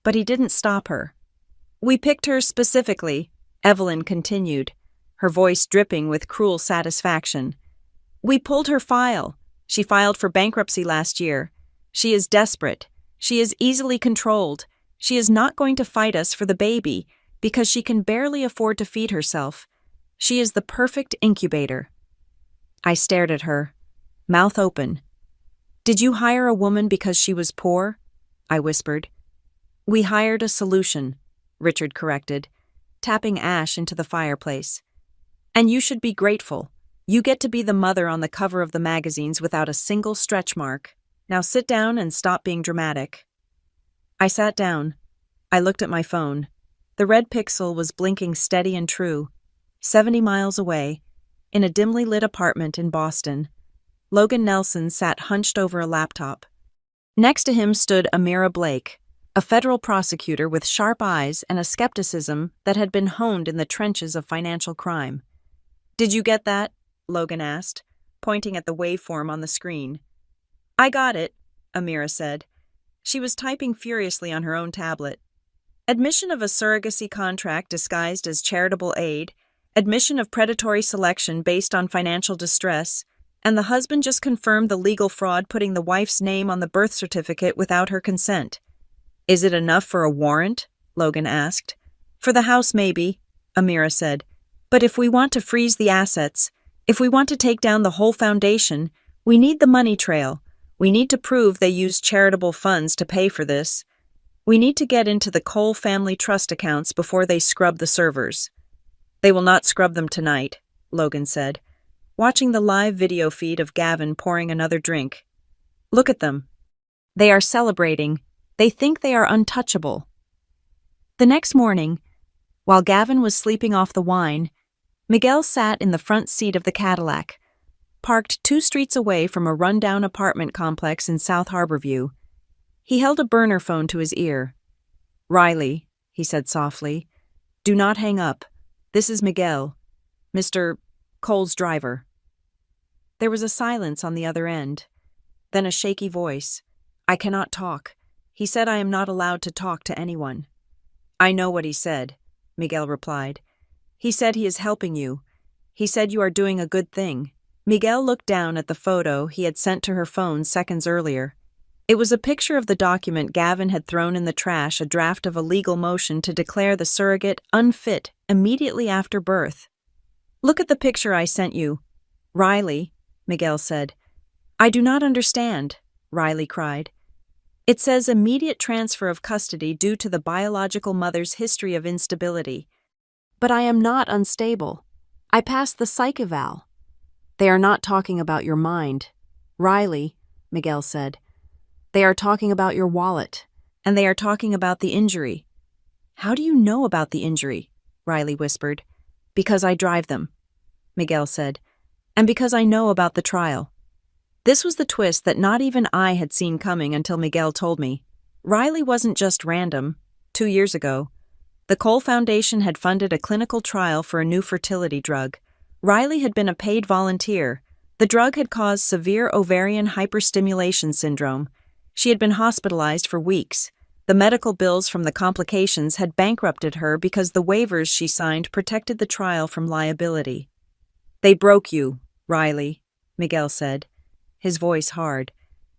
but he didn't stop her. "We picked her specifically," Evelyn continued, her voice dripping with cruel satisfaction. "We pulled her file. She filed for bankruptcy last year. She is desperate. She is easily controlled. She is not going to fight us for the baby because she can barely afford to feed herself. She is the perfect incubator." I stared at her, mouth open. "Did you hire a woman because she was poor?" I whispered. "We hired a solution," Richard corrected, tapping ash into the fireplace. "And you should be grateful. You get to be the mother on the cover of the magazines without a single stretch mark. Now sit down and stop being dramatic." I sat down. I looked at my phone. The red pixel was blinking steady and true. 70 miles away, in a dimly lit apartment in Boston, Logan Nelson sat hunched over a laptop. Next to him stood Amira Blake, a federal prosecutor with sharp eyes and a skepticism that had been honed in the trenches of financial crime. "Did you get that?" Logan asked, pointing at the waveform on the screen. "I got it," Amira said. She was typing furiously on her own tablet. "Admission of a surrogacy contract disguised as charitable aid, admission of predatory selection based on financial distress, and the husband just confirmed the legal fraud putting the wife's name on the birth certificate without her consent." "Is it enough for a warrant?" Logan asked. "For the house, maybe," Amira said. "But if we want to freeze the assets, if we want to take down the whole foundation, we need the money trail. We need to prove they used charitable funds to pay for this. We need to get into the Cole family trust accounts before they scrub the servers." "They will not scrub them tonight," Logan said, watching the live video feed of Gavin pouring another drink. "Look at them. They are celebrating. They think they are untouchable." The next morning, while Gavin was sleeping off the wine, Miguel sat in the front seat of the Cadillac. parked 2 streets away from a rundown apartment complex in South Harborview. He held a burner phone to his ear. "Riley," he said softly, "do not hang up. This is Miguel, Mr. Cole's driver." There was a silence on the other end. Then a shaky voice. "I cannot talk. He said I am not allowed to talk to anyone." "I know what he said," Miguel replied. "He said he is helping you. He said you are doing a good thing." Miguel looked down at the photo he had sent to her phone seconds earlier. It was a picture of the document Gavin had thrown in the trash, a draft of a legal motion to declare the surrogate unfit immediately after birth. "Look at the picture I sent you." "Riley," Miguel said. "I do not understand," Riley cried. "It says immediate transfer of custody due to the biological mother's history of instability. But I am not unstable. I passed the psych eval." "They are not talking about your mind, Riley," Miguel said. "They are talking about your wallet, and they are talking about the injury." "How do you know about the injury?" Riley whispered. "Because I drive them," Miguel said, "and because I know about the trial." This was the twist that not even I had seen coming until Miguel told me. Riley wasn't just random. 2 years ago, the Cole Foundation had funded a clinical trial for a new fertility drug. Riley had been a paid volunteer. The drug had caused severe ovarian hyperstimulation syndrome. She had been hospitalized for weeks. The medical bills from the complications had bankrupted her because the waivers she signed protected the trial from liability. "They broke you, Riley," Miguel said, his voice hard.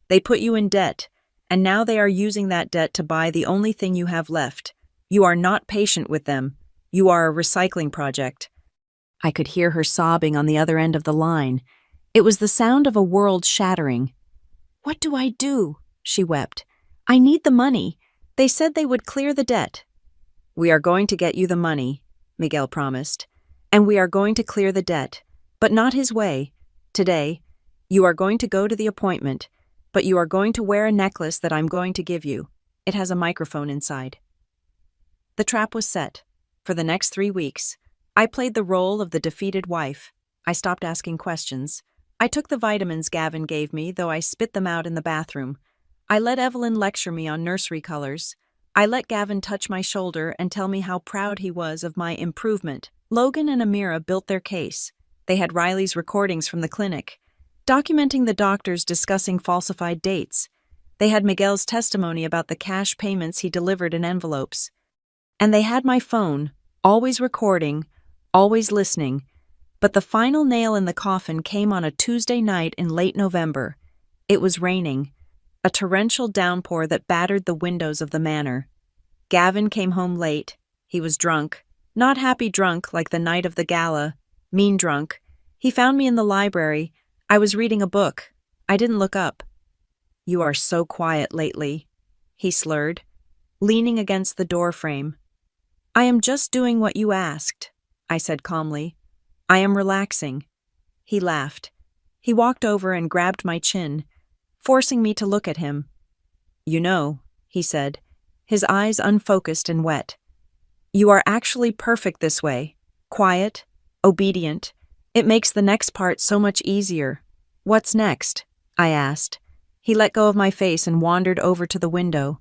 "They put you in debt, and now they are using that debt to buy the only thing you have left. You are not patient with them. You are a recycling project." I could hear her sobbing on the other end of the line. It was the sound of a world shattering. "What do I do?" she wept. "I need the money. They said they would clear the debt." "We are going to get you the money," Miguel promised. "And we are going to clear the debt, but not his way. Today, you are going to go to the appointment, but you are going to wear a necklace that I'm going to give you. It has a microphone inside." The trap was set. For the next 3 weeks, I played the role of the defeated wife. I stopped asking questions. I took the vitamins Gavin gave me, though I spit them out in the bathroom. I let Evelyn lecture me on nursery colors. I let Gavin touch my shoulder and tell me how proud he was of my improvement. Logan and Amira built their case. They had Riley's recordings from the clinic, documenting the doctors discussing falsified dates. They had Miguel's testimony about the cash payments he delivered in envelopes. And they had my phone, always recording, always listening. But the final nail in the coffin came on a Tuesday night in late November. It was raining, a torrential downpour that battered the windows of the manor. Gavin came home late. He was drunk. Not happy drunk like the night of the gala. Mean drunk. He found me in the library. I was reading a book. I didn't look up. "You are so quiet lately," he slurred, leaning against the door frame. "I am just doing what you asked," I said calmly. "I am relaxing." He laughed. He walked over and grabbed my chin, forcing me to look at him. "You know," he said, his eyes unfocused and wet, "you are actually perfect this way. Quiet, obedient. It makes the next part so much easier." "What's next?" I asked. He let go of my face and wandered over to the window,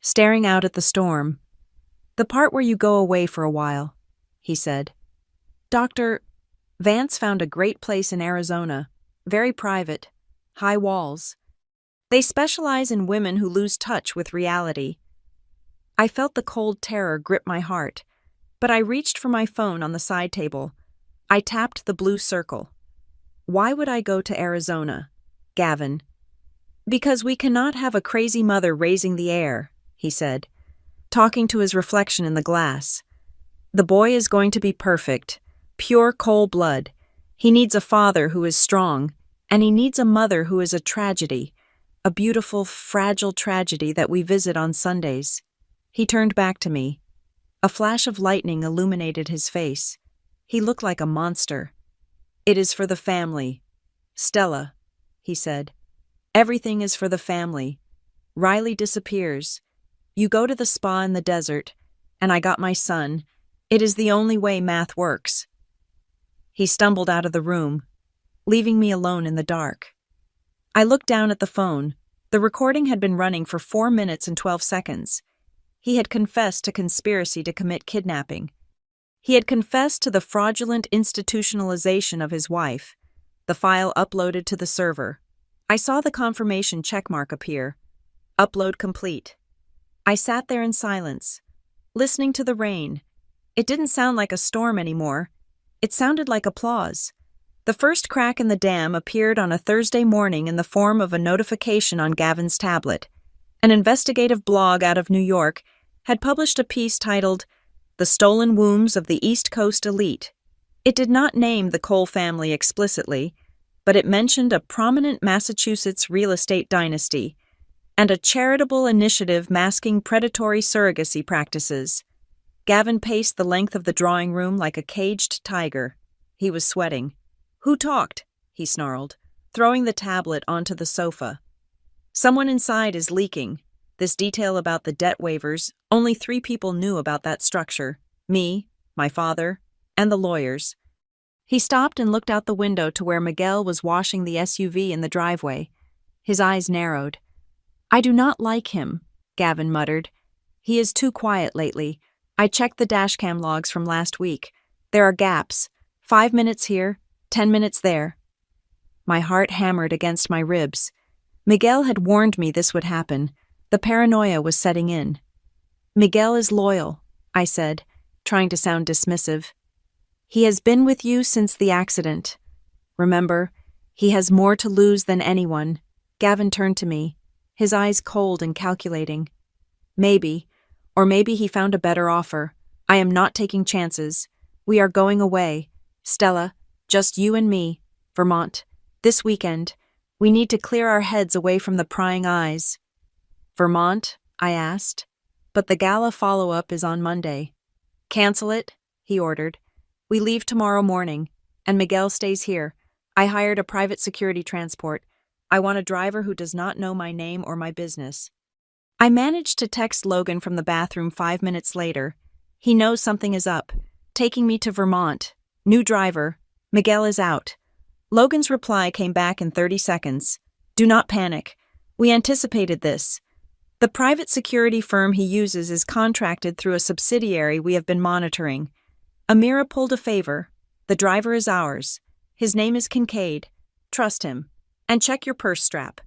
staring out at the storm. "The part where you go away for a while," he said. "Dr. Vance found a great place in Arizona, very private, high walls. They specialize in women who lose touch with reality." I felt the cold terror grip my heart, but I reached for my phone on the side table. I tapped the blue circle. "Why would I go to Arizona, Gavin?" "Because we cannot have a crazy mother raising the heir," he said, talking to his reflection in the glass. "The boy is going to be perfect, pure Cole blood. He needs a father who is strong, and he needs a mother who is a tragedy, a beautiful, fragile tragedy that we visit on Sundays." He turned back to me. A flash of lightning illuminated his face. He looked like a monster. "It is for the family. Stella," he said. "Everything is for the family. Riley disappears. You go to the spa in the desert, and I got my son. It is the only way math works." He stumbled out of the room. leaving me alone in the dark. I looked down at the phone. The recording had been running for 4 minutes and 12 seconds. He had confessed to conspiracy to commit kidnapping. He had confessed to the fraudulent institutionalization of his wife. The file uploaded to the server. I saw the confirmation checkmark appear. Upload complete. I sat there in silence, listening to the rain. It didn't sound like a storm anymore. It sounded like applause. The first crack in the dam appeared on a Thursday morning in the form of a notification on Gavin's tablet. An investigative blog out of New York had published a piece titled, "The Stolen Wombs of the East Coast Elite." It did not name the Cole family explicitly, but it mentioned a prominent Massachusetts real estate dynasty and a charitable initiative masking predatory surrogacy practices. Gavin paced the length of the drawing room like a caged tiger. He was sweating. "Who talked?" he snarled, throwing the tablet onto the sofa. "Someone inside is leaking. This detail about the debt waivers, only 3 people knew about that structure. Me, my father, and the lawyers." He stopped and looked out the window to where Miguel was washing the SUV in the driveway. His eyes narrowed. "I do not like him," Gavin muttered. "He is too quiet lately. I checked the dashcam logs from last week. There are gaps. 5 minutes here, 10 minutes there." My heart hammered against my ribs. Miguel had warned me this would happen. The paranoia was setting in. "Miguel is loyal," I said, trying to sound dismissive. "He has been with you since the accident. Remember, he has more to lose than anyone." Gavin turned to me, his eyes cold and calculating. "Maybe, or maybe he found a better offer. I am not taking chances. We are going away. Stella, just you and me, Vermont. This weekend. We need to clear our heads away from the prying eyes." "Vermont?" I asked. "But the gala follow-up is on Monday." "Cancel it," he ordered. "We leave tomorrow morning, and Miguel stays here. I hired a private security transport. I want a driver who does not know my name or my business." I managed to text Logan from the bathroom 5 minutes later. "He knows something is up. Taking me to Vermont. New driver. Miguel is out." Logan's reply came back in 30 seconds. "Do not panic. We anticipated this. The private security firm he uses is contracted through a subsidiary we have been monitoring. Amira pulled a favor. The driver is ours. His name is Kincaid. Trust him. And check your purse strap."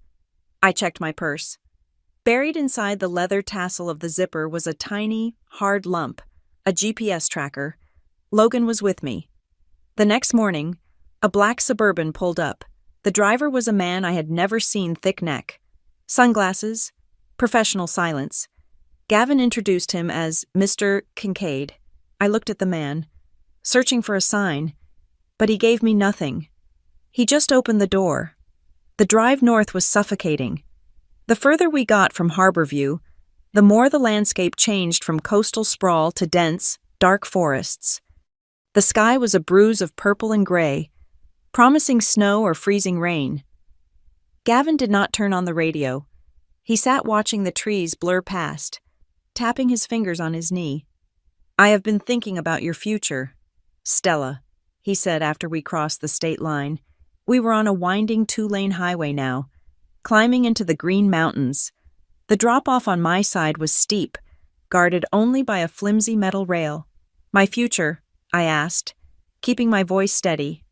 I checked my purse. Buried inside the leather tassel of the zipper was a tiny, hard lump, a GPS tracker. Logan was with me. The next morning, a black Suburban pulled up. The driver was a man I had never seen thick neck. Sunglasses, professional silence. Gavin introduced him as Mr. Kincaid. I looked at the man, searching for a sign, but he gave me nothing. He just opened the door. The drive north was suffocating. The further we got from Harborview, the more the landscape changed from coastal sprawl to dense, dark forests. The sky was a bruise of purple and gray, promising snow or freezing rain. Gavin did not turn on the radio. He sat watching the trees blur past, tapping his fingers on his knee. "I have been thinking about your future, Stella," he said after we crossed the state line. We were on a winding 2-lane highway now, climbing into the Green Mountains. The drop-off on my side was steep, guarded only by a flimsy metal rail. "My future?" I asked, keeping my voice steady.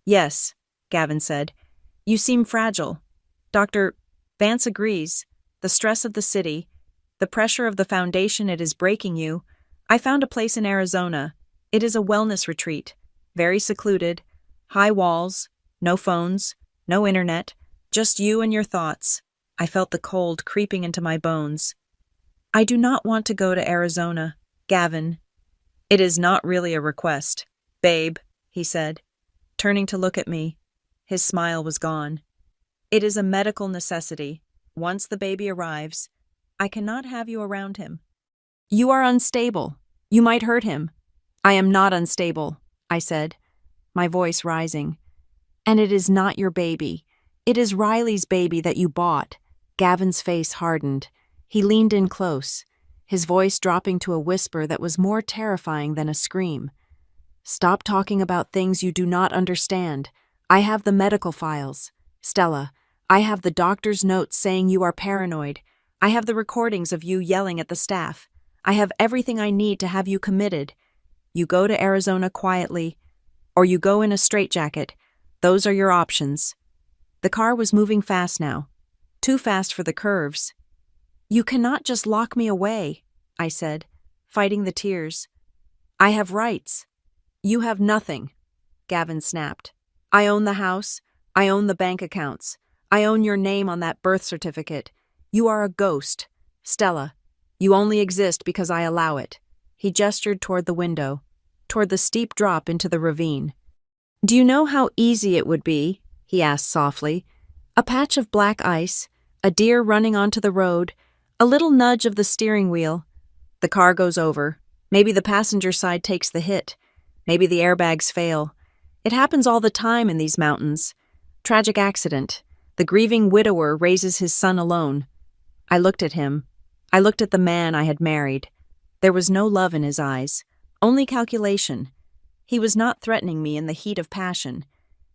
"Yes," Gavin said. "You seem fragile. Dr. Vance agrees. The stress of the city, the pressure of the foundation it is breaking you. I found a place in Arizona. It is a wellness retreat, very secluded, high walls, no phones, no internet, just you and your thoughts." I felt the cold creeping into my bones. "I do not want to go to Arizona, Gavin." "It is not really a request, babe," he said, turning to look at me. His smile was gone. "It is a medical necessity. Once the baby arrives, I cannot have you around him. You are unstable. You might hurt him." "I am not unstable," I said, my voice rising. "And it is not your baby. It is Riley's baby that you bought." Gavin's face hardened. He leaned in close, his voice dropping to a whisper that was more terrifying than a scream. "Stop talking about things you do not understand. I have the medical files. Stella, I have the doctor's notes saying you are paranoid. I have the recordings of you yelling at the staff. I have everything I need to have you committed. You go to Arizona quietly, or you go in a straitjacket. Those are your options. The car was moving fast now. Too fast for the curves. You cannot just lock me away, I said, fighting the tears. I have rights. You have nothing, Gavin snapped. I own the house. I own the bank accounts. I own your name on that birth certificate. You are a ghost. Stella, you only exist because I allow it. He gestured toward the window, toward the steep drop into the ravine. Do you know how easy it would be? He asked softly. A patch of black ice, a deer running onto the road, a little nudge of the steering wheel. The car goes over. Maybe the passenger side takes the hit. Maybe the airbags fail. It happens all the time in these mountains. Tragic accident. The grieving widower raises his son alone. I looked at him. I looked at the man I had married. There was no love in his eyes, only calculation. He was not threatening me in the heat of passion.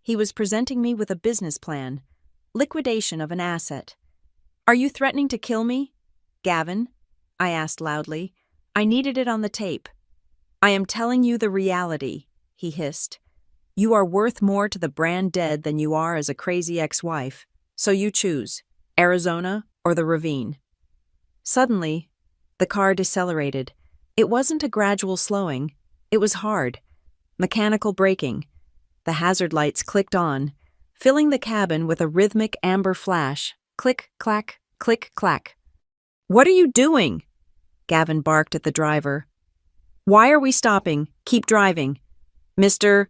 He was presenting me with a business plan. Liquidation of an asset. Are you threatening to kill me, Gavin? I asked loudly. I needed it on the tape. I am telling you the reality, he hissed. You are worth more to the brand dead than you are as a crazy ex-wife. So you choose, Arizona or the ravine. Suddenly, the car decelerated. It wasn't a gradual slowing. It was hard. Mechanical braking. The hazard lights clicked on, filling the cabin with a rhythmic amber flash. Click, clack, click, clack. What are you doing? Gavin barked at the driver. Why are we stopping? Keep driving. Mr.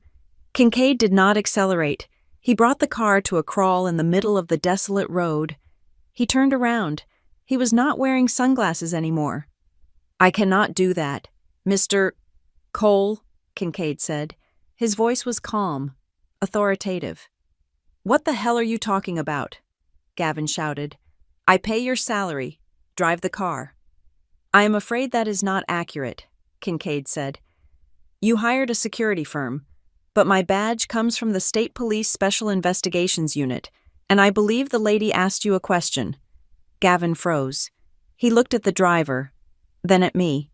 Kincaid did not accelerate. He brought the car to a crawl in the middle of the desolate road. He turned around. He was not wearing sunglasses anymore. I cannot do that. Mr. Cole, Kincaid said. His voice was calm, authoritative. What the hell are you talking about? Gavin shouted. I pay your salary. Drive the car. I am afraid that is not accurate, Kincaid said. You hired a security firm, but my badge comes from the State Police Special Investigations Unit, and I believe the lady asked you a question. Gavin froze. He looked at the driver, then at me.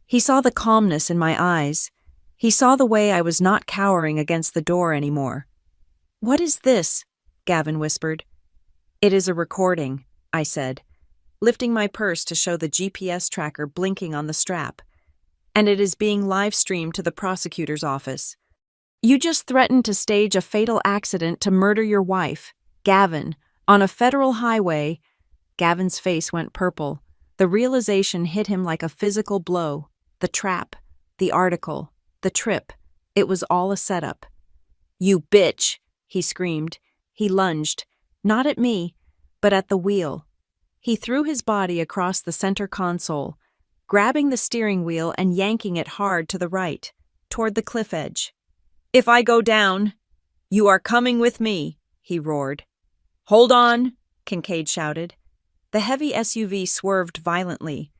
He saw the calmness in my eyes. He saw the way I was not cowering against the door anymore. What is this? Gavin whispered. It is a recording, I said, lifting my purse to show the GPS tracker blinking on the strap. And it is being live-streamed to the prosecutor's office. You just threatened to stage a fatal accident to murder your wife, Gavin, on a federal highway. Gavin's face went purple. The realization hit him like a physical blow. The trap, the article, the trip. It was all a setup. You bitch, he screamed. He lunged, not at me, but at the wheel. He threw his body across the center console, grabbing the steering wheel and yanking it hard to the right, toward the cliff edge. If I go down, you are coming with me, he roared. Hold on, Kincaid shouted. The heavy SUV swerved violently.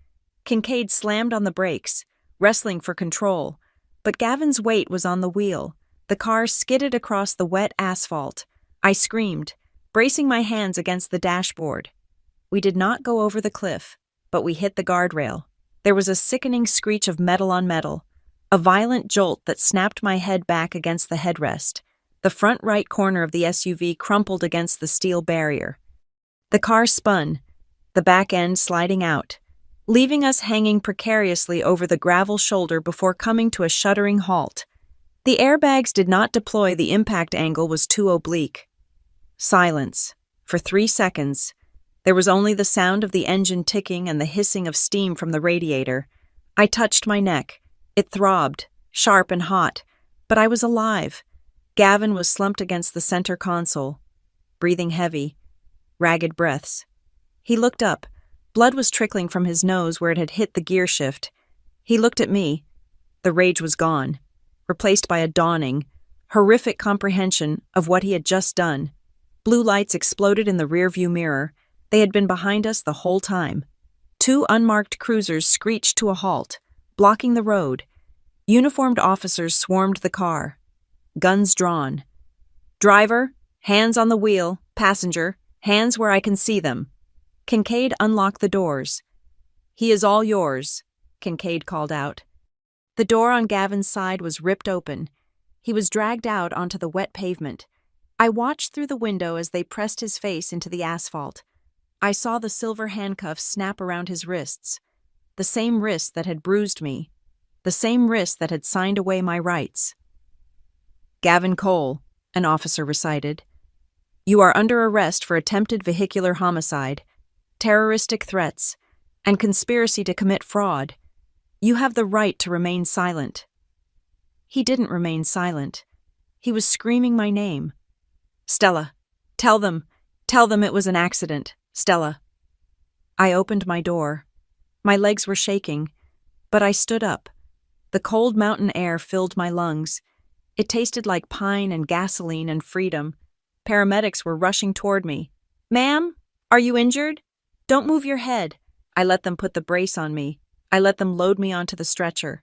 Kincaid slammed on the brakes, wrestling for control, but Gavin's weight was on the wheel. The car skidded across the wet asphalt. I screamed, bracing my hands against the dashboard. We did not go over the cliff, but we hit the guardrail. There was a sickening screech of metal on metal, a violent jolt that snapped my head back against the headrest. The front right corner of the SUV crumpled against the steel barrier. The car spun, the back end sliding out, leaving us hanging precariously over the gravel shoulder before coming to a shuddering halt. The airbags did not deploy. The impact angle was too oblique. Silence. For 3 seconds. There was only the sound of the engine ticking and the hissing of steam from the radiator. I touched my neck. It throbbed, sharp and hot, but I was alive. Gavin was slumped against the center console, breathing heavy, ragged breaths. He looked up. Blood was trickling from his nose where it had hit the gear shift. He looked at me. The rage was gone, replaced by a dawning, horrific comprehension of what he had just done. Blue lights exploded in the rearview mirror. They had been behind us the whole time. 2 unmarked cruisers screeched to a halt, blocking the road. Uniformed officers swarmed the car, guns drawn. Driver, hands on the wheel. Passenger, hands where I can see them. Kincaid unlocked the doors. He is all yours, Kincaid called out. The door on Gavin's side was ripped open. He was dragged out onto the wet pavement. I watched through the window as they pressed his face into the asphalt. I saw the silver handcuffs snap around his wrists. The same wrists that had bruised me. The same wrists that had signed away my rights. Gavin Cole, an officer recited. You are under arrest for attempted vehicular homicide, terroristic threats, and conspiracy to commit fraud. You have the right to remain silent. He didn't remain silent. He was screaming my name. Stella, tell them it was an accident, Stella. I opened my door. My legs were shaking, but I stood up. The cold mountain air filled my lungs. It tasted like pine and gasoline and freedom. Paramedics were rushing toward me. Ma'am, are you injured? Don't move your head. I let them put the brace on me. I let them load me onto the stretcher.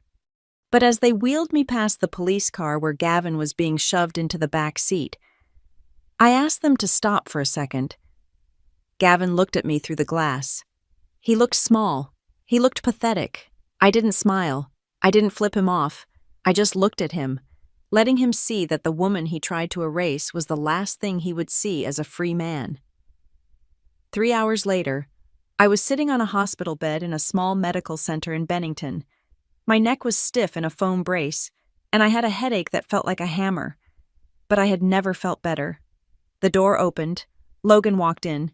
But as they wheeled me past the police car where Gavin was being shoved into the back seat, I asked them to stop for a second. Gavin looked at me through the glass. He looked small. He looked pathetic. I didn't smile. I didn't flip him off. I just looked at him, letting him see that the woman he tried to erase was the last thing he would see as a free man. 3 hours later, I was sitting on a hospital bed in a small medical center in Bennington. My neck was stiff in a foam brace, and I had a headache that felt like a hammer. But I had never felt better. The door opened. Logan walked in.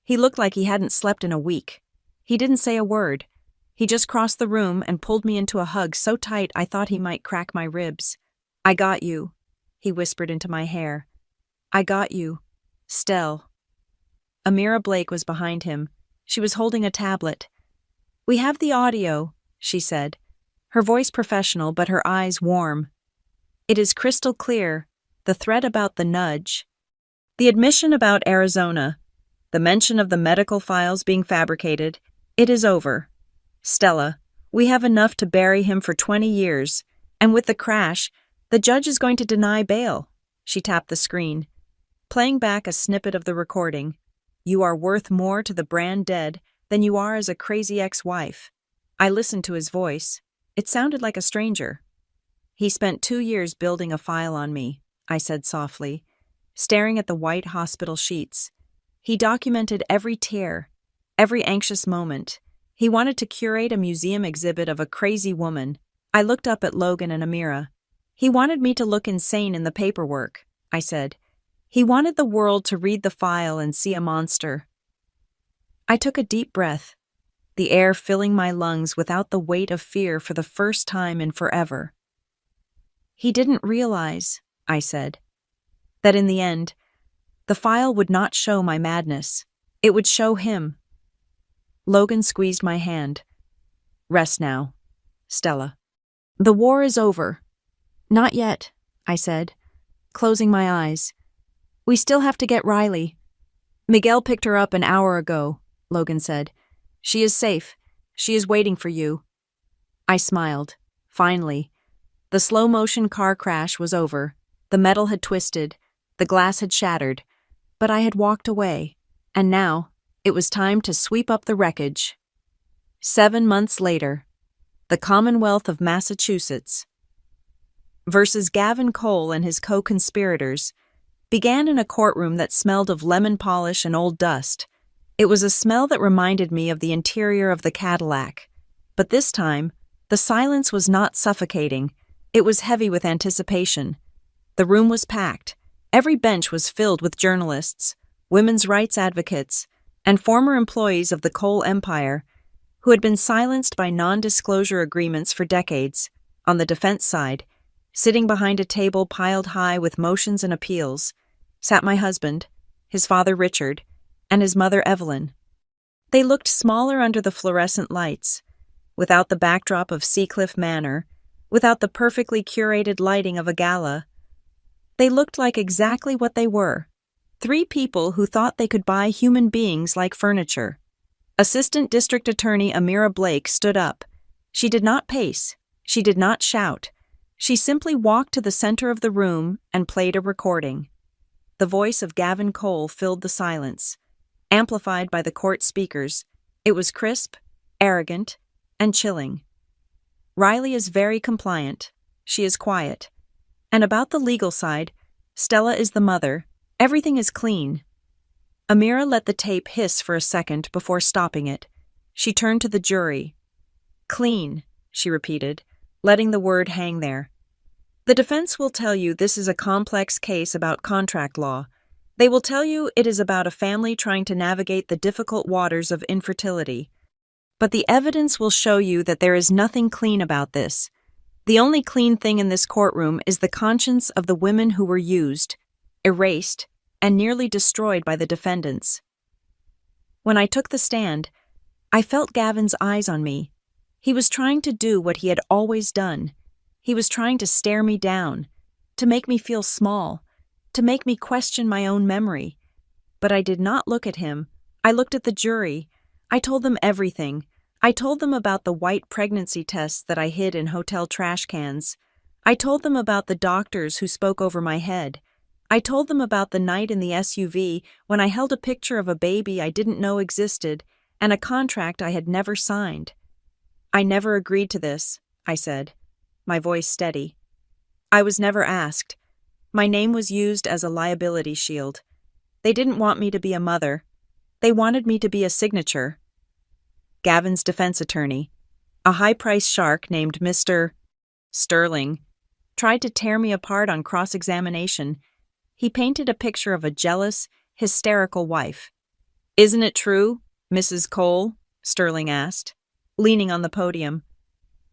He looked like he hadn't slept in a week. He didn't say a word. He just crossed the room and pulled me into a hug so tight I thought he might crack my ribs. I got you, he whispered into my hair. I got you, Stell. Amira Blake was behind him. She was holding a tablet. We have the audio, she said, her voice professional but her eyes warm. It is crystal clear, the threat about the nudge. The admission about Arizona, the mention of the medical files being fabricated, it is over. Stella, we have enough to bury him for 20 years, and with the crash, the judge is going to deny bail. She tapped the screen, playing back a snippet of the recording. You are worth more to the brand dead than you are as a crazy ex-wife. I listened to his voice. It sounded like a stranger. He spent 2 years building a file on me, I said softly, staring at the white hospital sheets. He documented every tear, every anxious moment. He wanted to curate a museum exhibit of a crazy woman. I looked up at Logan and Amira. He wanted me to look insane in the paperwork, I said. He wanted the world to read the file and see a monster. I took a deep breath, the air filling my lungs without the weight of fear for the first time in forever. He didn't realize, I said, that in the end, the file would not show my madness. It would show him. Logan squeezed my hand. Rest now, Stella. The war is over. Not yet, I said, closing my eyes. We still have to get Riley. Miguel picked her up an hour ago, Logan said. She is safe. She is waiting for you. I smiled. Finally. The slow-motion car crash was over. The metal had twisted. The glass had shattered. But I had walked away. And now, it was time to sweep up the wreckage. 7 months later, the Commonwealth of Massachusetts versus Gavin Cole and his co-conspirators began in a courtroom that smelled of lemon polish and old dust. It was a smell that reminded me of the interior of the Cadillac. But this time, the silence was not suffocating. It was heavy with anticipation. The room was packed. Every bench was filled with journalists, women's rights advocates, and former employees of the Cole Empire who had been silenced by non-disclosure agreements for decades. On the defense side, sitting behind a table piled high with motions and appeals, sat my husband, his father Richard, and his mother Evelyn. They looked smaller under the fluorescent lights, without the backdrop of Seacliff Manor, without the perfectly curated lighting of a gala. They looked like exactly what they were, 3 people who thought they could buy human beings like furniture. Assistant District Attorney Amira Blake stood up. She did not pace. She did not shout. She simply walked to the center of the room and played a recording. The voice of Gavin Cole filled the silence. Amplified by the court speakers, it was crisp, arrogant, and chilling. Riley is very compliant. She is quiet. And about the legal side, Stella is the mother. Everything is clean. Amira let the tape hiss for a second before stopping it. She turned to the jury. Clean, she repeated, letting the word hang there. The defense will tell you this is a complex case about contract law. They will tell you it is about a family trying to navigate the difficult waters of infertility. But the evidence will show you that there is nothing clean about this. The only clean thing in this courtroom is the conscience of the women who were used, erased, and nearly destroyed by the defendants. When I took the stand, I felt Gavin's eyes on me. He was trying to do what he had always done. He was trying to stare me down, to make me feel small, to make me question my own memory. But I did not look at him. I looked at the jury. I told them everything. I told them about the white pregnancy tests that I hid in hotel trash cans. I told them about the doctors who spoke over my head. I told them about the night in the SUV when I held a picture of a baby I didn't know existed and a contract I had never signed. I never agreed to this, I said, my voice steady. I was never asked. My name was used as a liability shield. They didn't want me to be a mother. They wanted me to be a signature. Gavin's defense attorney, a high-priced shark named Mr. Sterling, tried to tear me apart on cross-examination. He painted a picture of a jealous, hysterical wife. "Isn't it true, Mrs. Cole?" Sterling asked, leaning on the podium,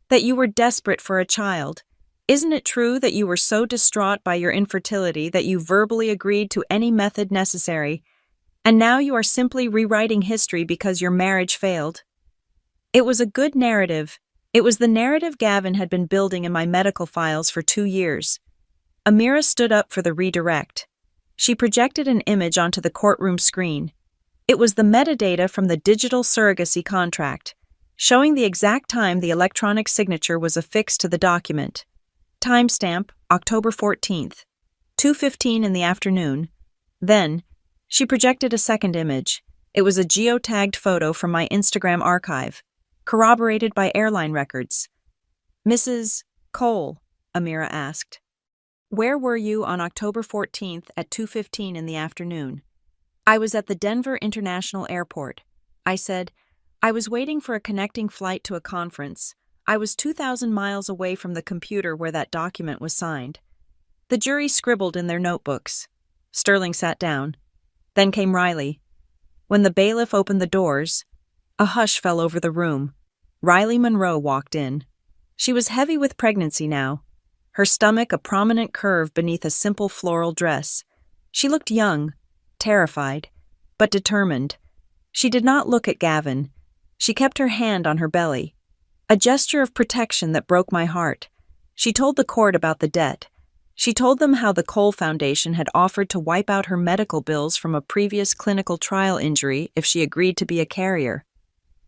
"that you were desperate for a child? Isn't it true that you were so distraught by your infertility that you verbally agreed to any method necessary, and now you are simply rewriting history because your marriage failed?" It was a good narrative. It was the narrative Gavin had been building in my medical files for 2 years. Amira stood up for the redirect. She projected an image onto the courtroom screen. It was the metadata from the digital surrogacy contract, showing the exact time the electronic signature was affixed to the document. Timestamp, October 14th, 2:15 in the afternoon. Then, she projected a second image. It was a geotagged photo from my Instagram archive, corroborated by airline records. "Mrs. Cole," Amira asked, "where were you on October 14th at 2:15 in the afternoon?" "I was at the Denver International Airport." I said, "I was waiting for a connecting flight to a conference. I was 2,000 miles away from the computer where that document was signed." The jury scribbled in their notebooks. Sterling sat down. Then came Riley. When the bailiff opened the doors, a hush fell over the room. Riley Monroe walked in. She was heavy with pregnancy now, her stomach a prominent curve beneath a simple floral dress. She looked young, terrified, but determined. She did not look at Gavin. She kept her hand on her belly, a gesture of protection that broke my heart. She told the court about the debt. She told them how the Cole Foundation had offered to wipe out her medical bills from a previous clinical trial injury if she agreed to be a carrier.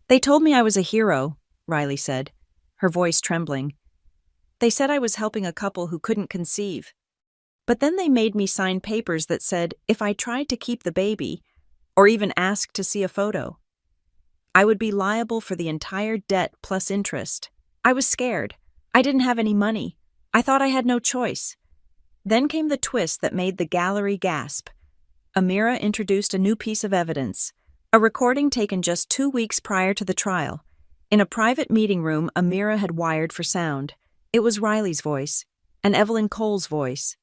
"They told me I was a hero," Riley said, her voice trembling. "They said I was helping a couple who couldn't conceive. But then they made me sign papers that said if I tried to keep the baby, or even asked to see a photo, I would be liable for the entire debt plus interest. I was scared. I didn't have any money. I thought I had no choice." Then came the twist that made the gallery gasp. Amira introduced a new piece of evidence, a recording taken just 2 weeks prior to the trial. In a private meeting room Amira had wired for sound. It was Riley's voice, and Evelyn Cole's voice.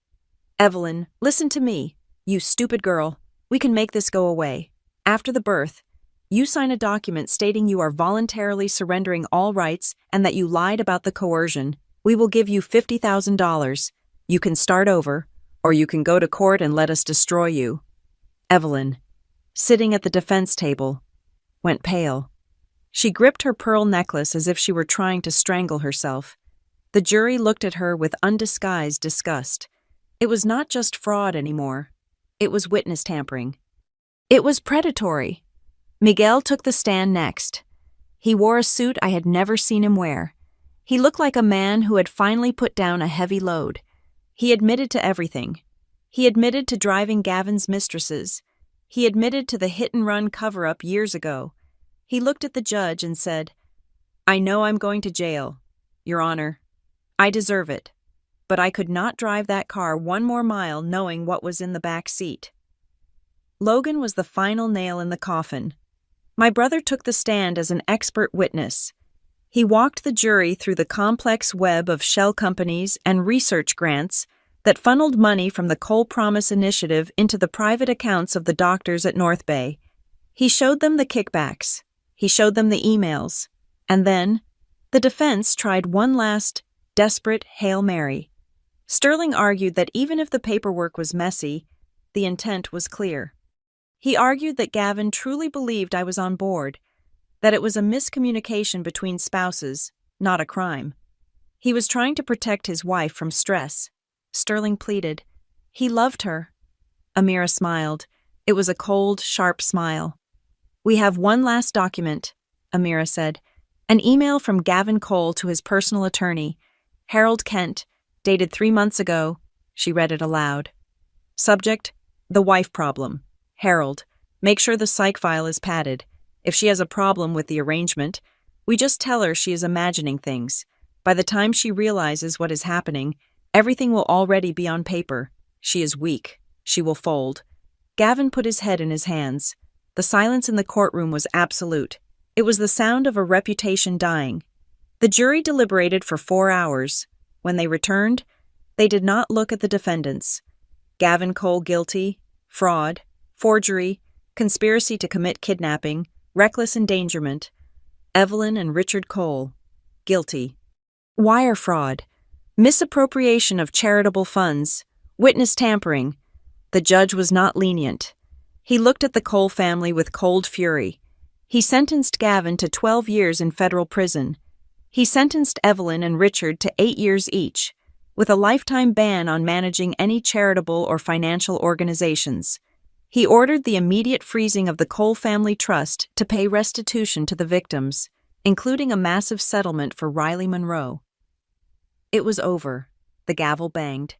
"Evelyn, listen to me. You stupid girl. We can make this go away. After the birth, you sign a document stating you are voluntarily surrendering all rights and that you lied about the coercion. We will give you $50,000. You can start over, or you can go to court and let us destroy you." Evelyn, sitting at the defense table, went pale. She gripped her pearl necklace as if she were trying to strangle herself. The jury looked at her with undisguised disgust. It was not just fraud anymore. It was witness tampering. It was predatory. Miguel took the stand next. He wore a suit I had never seen him wear. He looked like a man who had finally put down a heavy load. He admitted to everything. He admitted to driving Gavin's mistresses. He admitted to the hit-and-run cover-up years ago. He looked at the judge and said, "I know I'm going to jail, Your Honor. I deserve it. But I could not drive that car one more mile knowing what was in the back seat." Logan was the final nail in the coffin. My brother took the stand as an expert witness. He walked the jury through the complex web of shell companies and research grants that funneled money from the Coal Promise Initiative into the private accounts of the doctors at North Bay. He showed them the kickbacks. He showed them the emails. And then, the defense tried one last, desperate Hail Mary. Sterling argued that even if the paperwork was messy, the intent was clear. He argued that Gavin truly believed I was on board, that it was a miscommunication between spouses, not a crime. He was trying to protect his wife from stress. Sterling pleaded. He loved her. Amira smiled. It was a cold, sharp smile. "We have one last document," Amira said. "An email from Gavin Cole to his personal attorney, Harold Kent, dated 3 months ago." She read it aloud. "Subject, the wife problem. Harold, make sure the psych file is padded. If she has a problem with the arrangement, we just tell her she is imagining things. By the time she realizes what is happening, everything will already be on paper. She is weak. She will fold." Gavin put his head in his hands. The silence in the courtroom was absolute. It was the sound of a reputation dying. The jury deliberated for 4 hours. When they returned, they did not look at the defendants. Gavin Cole guilty, fraud, forgery, conspiracy to commit kidnapping, reckless endangerment. Evelyn and Richard Cole, guilty. Wire fraud, misappropriation of charitable funds, witness tampering. The judge was not lenient. He looked at the Cole family with cold fury. He sentenced Gavin to 12 years in federal prison. He sentenced Evelyn and Richard to 8 years each, with a lifetime ban on managing any charitable or financial organizations. He ordered the immediate freezing of the Cole family trust to pay restitution to the victims, including a massive settlement for Riley Monroe. It was over. The gavel banged.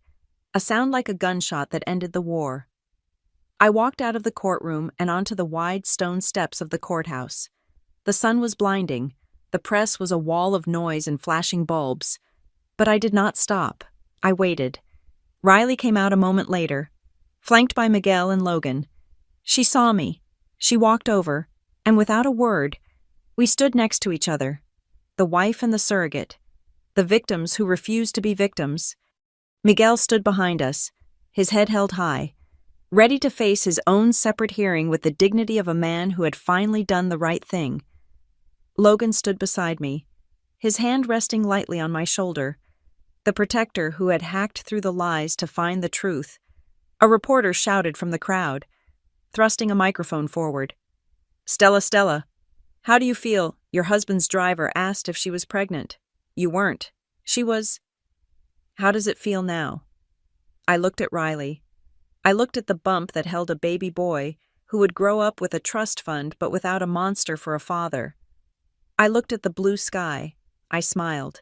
A sound like a gunshot that ended the war. I walked out of the courtroom and onto the wide stone steps of the courthouse. The sun was blinding. The press was a wall of noise and flashing bulbs. But I did not stop. I waited. Riley came out a moment later, flanked by Miguel and Logan. She saw me. She walked over, and without a word, we stood next to each other. The wife and the surrogate. The victims who refused to be victims. Miguel stood behind us, his head held high, ready to face his own separate hearing with the dignity of a man who had finally done the right thing. Logan stood beside me, his hand resting lightly on my shoulder. The protector who had hacked through the lies to find the truth. A reporter shouted from the crowd, thrusting a microphone forward. Stella, how do you feel? Your husband's driver asked if she was pregnant. You weren't. She was. How does it feel now?" I looked at Riley. I looked at the bump that held a baby boy who would grow up with a trust fund but without a monster for a father. I looked at the blue sky. I smiled.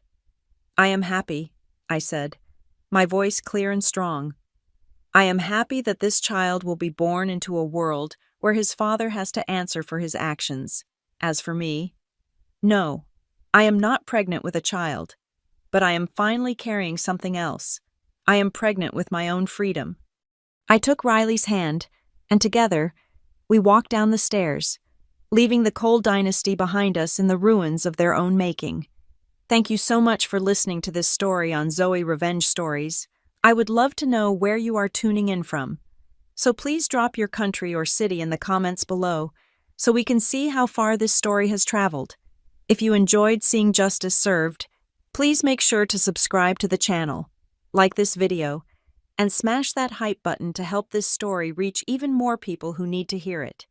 "I am happy," I said, my voice clear and strong. "I am happy that this child will be born into a world where his father has to answer for his actions. As for me, no, I am not pregnant with a child, but I am finally carrying something else. I am pregnant with my own freedom." I took Riley's hand, and together, we walked down the stairs, leaving the Cole dynasty behind us in the ruins of their own making. Thank you so much for listening to this story on Zoe Revenge Stories. I would love to know where you are tuning in from. So please drop your country or city in the comments below so we can see how far this story has traveled. If you enjoyed seeing justice served, please make sure to subscribe to the channel, like this video, and smash that hype button to help this story reach even more people who need to hear it.